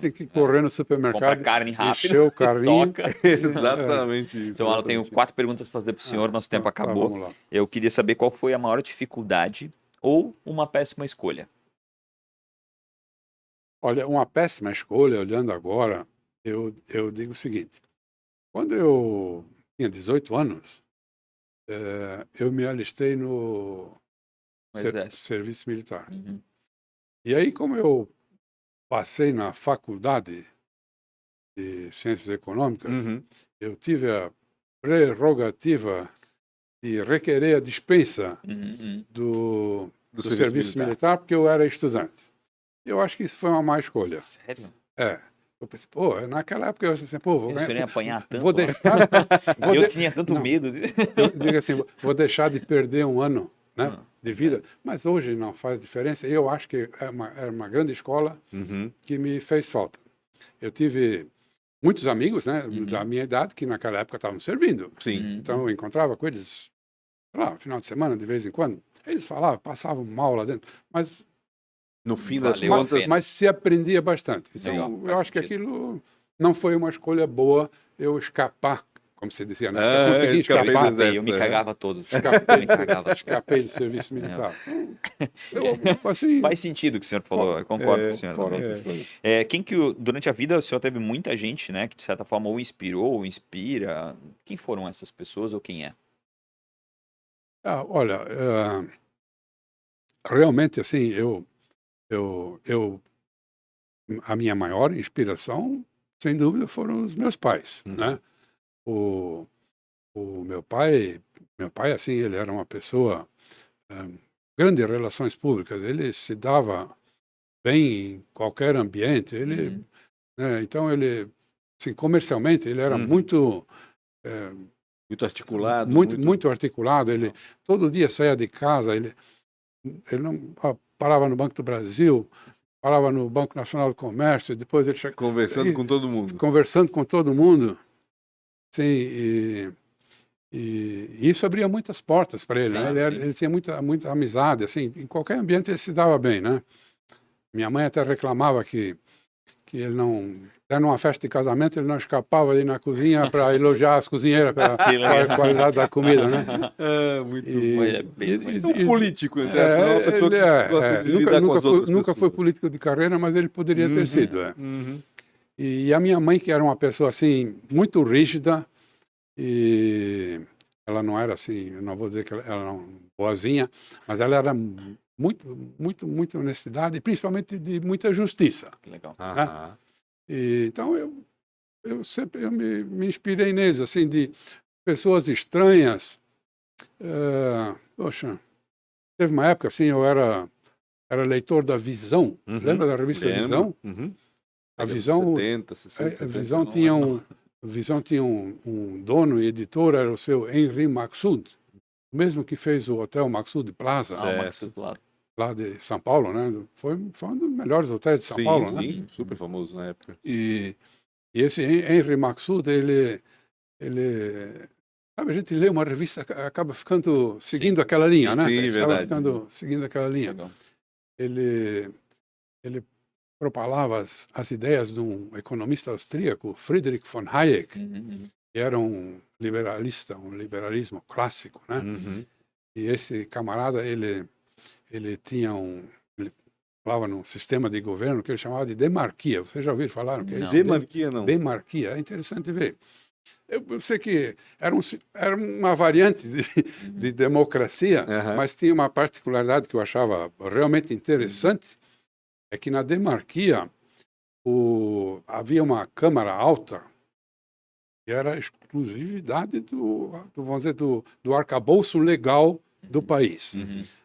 Tem que correr no supermercado, Comprar carne rápido, encher o carrinho. estoca. Exatamente isso. Então, eu tenho exatamente. 4 perguntas para fazer para o senhor, nosso tempo Tá, acabou. vamos lá. Eu queria saber qual foi a maior dificuldade ou uma péssima escolha. Olha, uma péssima escolha, olhando agora, eu digo o seguinte. Quando eu tinha 18 anos, eu me alistei no No exército. serviço militar. Uhum. E aí, como eu passei na faculdade de Ciências Econômicas, Uhum. eu tive a prerrogativa de requerer a dispensa Uhum. do serviço militar porque eu era estudante. Eu acho que isso foi uma má escolha. Sério? Eu pensei, pô, naquela época eu pensei assim, pô, vou Eu ia ganhar, apanhar tanto. vou lá. deixar, vou Eu de- tinha tanto Não. medo. de- eu digo assim, vou deixar de perder um ano, né, de vida. Mas hoje não faz diferença. Eu acho que era uma grande escola Uhum. que me fez falta. Eu tive muitos amigos, né, da minha idade que naquela época estavam servindo. Sim. Então eu encontrava com eles, sei lá, no final de semana, de vez em quando. Eles falavam, passavam mal lá dentro, mas No fim das Valeu a contas, pena. mas se aprendia bastante. Então, Legal, eu faz acho que sentido. aquilo não foi uma escolha boa eu escapar como se dizia, né? Eu consegui escapei do escapar, exército. Eu me cagava todos. escapei, Me cagava. escapei do serviço militar. Assim, Faz sentido o que o senhor falou, eu concordo com o senhor fora também. outra coisa. Quem que durante a vida o senhor teve muita gente, né, que de certa forma ou inspirou, ou inspira? Quem foram essas pessoas ou quem é? Olha, realmente, assim, a minha maior inspiração, sem dúvida, foram os meus pais, né? O meu pai, assim, ele era uma pessoa grande em relações públicas, ele se dava bem em qualquer ambiente, ele, né, então ele, assim, comercialmente, ele era muito Muito articulado. muito articulado, ele todo dia saía de casa, ele não parava no Banco do Brasil, parava no Banco Nacional do Comércio, depois ele Conversando com todo mundo. conversando com todo mundo, sim, e isso abria muitas portas para ele, né? Sim, sim. Ele tinha muita amizade, assim, em qualquer ambiente ele se dava bem, né? Minha mãe até reclamava que ele não, até numa festa de casamento, ele não escapava ali na cozinha para elogiar as cozinheiras pela qualidade da comida, né? Muito E- bom. Ele é bem- É um político, então, é uma pessoa que gosta de lidar com as outras nunca foi pessoas. político de carreira, mas ele poderia ter sido. Uhum. E a minha mãe, que era uma pessoa assim, muito rígida, e ela não era assim, eu não vou dizer que ela era boazinha, mas ela era muita honestidade e principalmente de muita justiça. Que legal. Aham. E, então eu sempre me inspirei neles, assim, de pessoas estranhas. Poxa, teve uma época assim, eu era leitor da Visão. Uhum. Lembra da revista Lembro. Visão? Uhum. A Década de Visão, 70, 60, a 70. Visão não tinha lembro. Visão tinha um dono e editor, era o seu Henri Maxud, o mesmo que fez o Hotel Maxud Plaza, Ah, o Certo. Max do lado. lá de São Paulo, né? Foi um dos melhores hotéis de São Sim, Paulo, né? sim, super famoso na época. E esse Henri Maxud, ele, sabe, a gente lê uma revista, acaba ficando seguindo aquela linha, né? Sim, Acaba verdade. ficando seguindo aquela linha. Legal. Ele propalava as ideias de um economista austríaco, Friedrich von Hayek, que era um liberalista, um liberalismo clássico, né? Uhum. E esse camarada, ele tinha ele falava num sistema de governo que ele chamava de demarquia. Vocês já ouviram falar? Que é Não. isso? Demarquia, não. Demarquia. É interessante ver. Eu sei que era uma variante de democracia, Aham. mas tinha uma particularidade que eu achava realmente interessante, é que na demarquia havia uma Câmara Alta que era exclusividade vamos dizer, do arcabouço legal do país.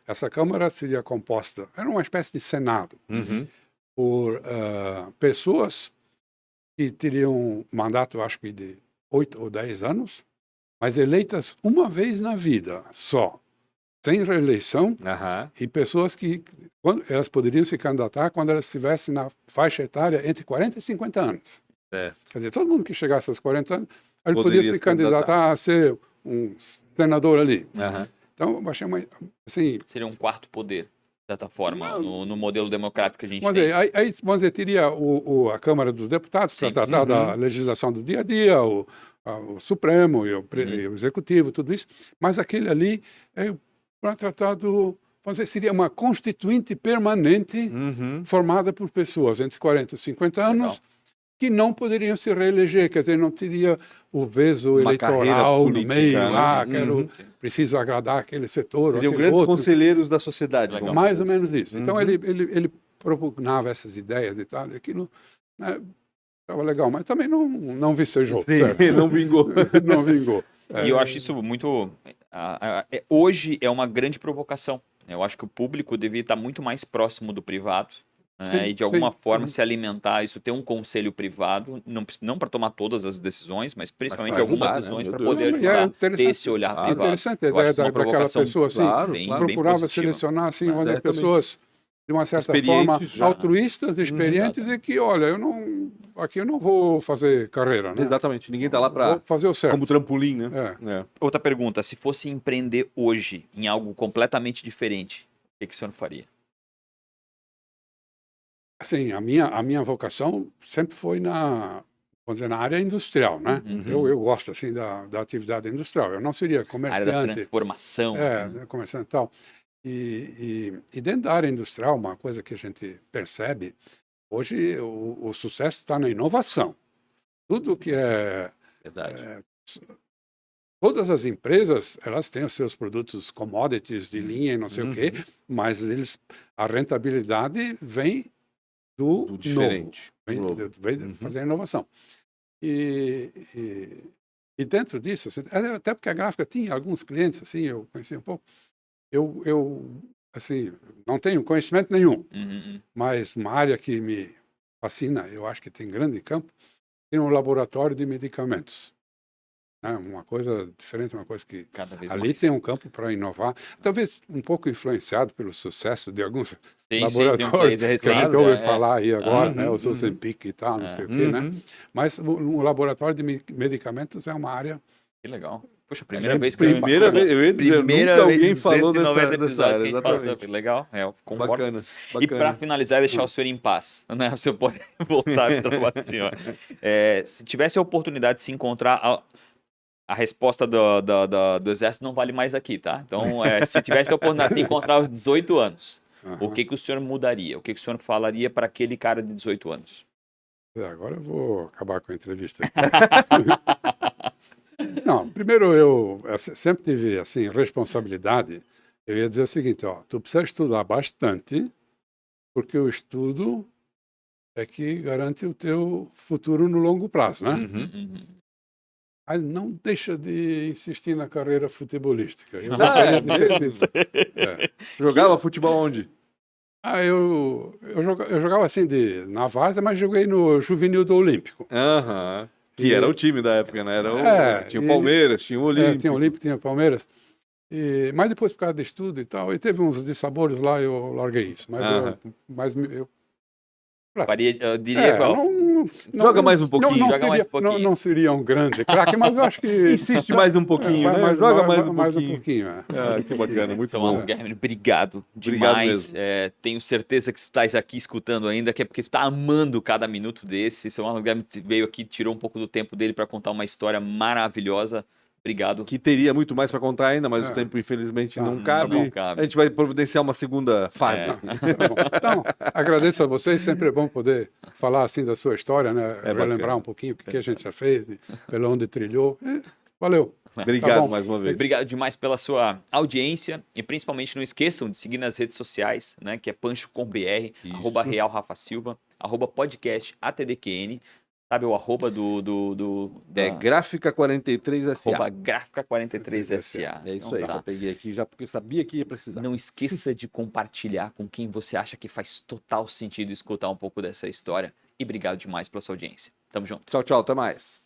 Essa Câmara seria composta, era uma espécie de Senado, Uhum. por pessoas que teriam mandato, acho que de 8 ou 10 anos, mas eleitas uma vez na vida só, sem reeleição, Aham. e pessoas que elas poderiam se candidatar quando elas estivessem na faixa etária entre 40 e 50 anos. Certo. Quer dizer, todo mundo que chegasse aos 40 anos, ele Poderia podia se se candidatar a ser um senador ali. Aham. Então, eu achei assim, Seria um quarto poder, de certa forma, no modelo democrático que a gente vamos tem. dizer, aí vamos dizer, teria a Câmara dos Deputados para Sim. tratar da legislação do dia a dia, o Supremo e o Executivo, tudo isso, mas aquele ali é para tratar vamos dizer, seria uma constituinte permanente Uhum. formada por pessoas entre 40 e 50 anos Legal. que não poderiam se reeleger, quer dizer, não teria o veso Uma carreira eleitoral no política, meio, né? preciso agradar aquele setor, Seriam aquele grandes outro. conselheiros da sociedade. Legal. vamos Mais dizer ou menos isso. Então, Uhum. ele propugnava essas ideias e tal, e aquilo estava legal, mas também não vicejou. certo? Sim, não vingou. Não vingou. E eu acho isso muito. Hoje é uma grande provocação. Eu acho que o público devia estar muito mais próximo do privado. Né, Sim, e de alguma sim. forma se alimentar, isso ter um conselho privado, não para tomar todas as decisões, mas principalmente pra algumas ajudar, né? decisões Meu para Deus. poder Não, e é ajudar, ter interessante. esse olhar Claro. privado. Interessante a Eu acho ideia isso uma daquela provocação pessoa assim, claro, bem, claro. bem procurava positiva. selecionar assim, olha, Exatamente. pessoas de uma certa Experientes forma já. altruístas, experientes, e que, olha, aqui eu não vou fazer carreira, né? Exatamente. Ninguém tá lá Vou para fazer o certo. como trampolim, né? É. Outra pergunta, se fosse empreender hoje em algo completamente diferente, o que o senhor faria? Assim, a minha vocação sempre foi vamos dizer, na área industrial, né? Uhum. Eu gosto, assim, da atividade industrial. Eu não seria A área da comerciante, transformação. comerciante e tal. E dentro da área industrial, uma coisa que a gente percebe, hoje o sucesso está na inovação. Tudo que é... Verdade. Todas as empresas, elas têm os seus produtos commodities de linha e não sei o quê, mas a rentabilidade vem do Do diferente. novo, vem de fazer a inovação. E dentro disso, assim, até porque a gráfica tinha alguns clientes, assim, eu conheci um pouco, eu assim, não tenho conhecimento nenhum, mas uma área que me fascina, eu acho que tem grande campo, tem um laboratório de medicamentos. Uma coisa diferente, uma coisa que Cada vez ali mais. tem um campo para inovar, talvez um pouco influenciado pelo sucesso de alguns Sim, laboratórios que a gente ouve falar aí agora, né, o Ozempic e tal, não sei o quê, né? Mas o laboratório de medicamentos é uma área... Que legal. Poxa, primeira vez que Primeira vez, eu ia dizer, primeira nunca vez alguém em falou 190 dessa área, episódios que a gente fala exatamente. sobre. Legal, eu concordo. Bacana, E para bacana. finalizar, deixar o senhor em paz, né? O senhor pode voltar para o trabalho do senhor. Se tivesse a oportunidade de se encontrar, a resposta do Exército não vale mais aqui, tá? Então, se tivesse a oportunidade de encontrar aos 18 anos, o que o senhor mudaria? O que o senhor falaria para aquele cara de 18 anos? Agora eu vou acabar com a entrevista. Não, primeiro eu sempre tive assim responsabilidade. Eu ia dizer o seguinte, ó, tu precisa estudar bastante, porque o estudo é que garante o teu futuro no longo prazo, né? Aí não deixa de insistir na carreira futebolística. Eu gostaria de ter sido. Jogava futebol onde? Eu jogava assim na várzea, mas joguei no juvenil do Olímpico. Aham. Que era o time da época, né? Tinha o Palmeiras, tinha o Olímpico. Tinha o Olímpico, tinha o Palmeiras. Mas depois, por causa de estudo e tal, e teve uns dissabores lá, eu larguei isso. Mas eu eu diria joga mais um pouquinho. Não seria um grande craque, mas eu acho que... Insiste mais um pouquinho, né? Joga mais um pouquinho. Que bacana, muito bom. Guilherme, obrigado demais. Tenho certeza que tu estás aqui escutando ainda, que é porque tu tá amando cada minuto desse. Seu Marlon Guilherme veio aqui, tirou um pouco do tempo dele para contar uma história maravilhosa. Obrigado. Que teria muito mais para contar ainda, mas o tempo infelizmente não cabe. Não cabe. A gente vai providenciar uma segunda fase. Então, agradeço a vocês, sempre é bom poder falar assim da sua história, né? Relembrar um pouquinho o que a gente já fez, pela onde trilhou. Valeu. Obrigado mais uma vez. Obrigado demais pela sua audiência e principalmente não esqueçam de seguir nas redes sociais, né? Que é pancho.com.br, @realrafasilva, @podcast ATDQN. Sabe o arroba Gráfica 43SA. Gráfica 43SA. É isso aí, eu peguei aqui já porque eu sabia que ia precisar. Não esqueça de compartilhar com quem você acha que faz total sentido escutar um pouco dessa história. E obrigado demais pela sua audiência. Tamo junto. Tchau, tchau, até mais.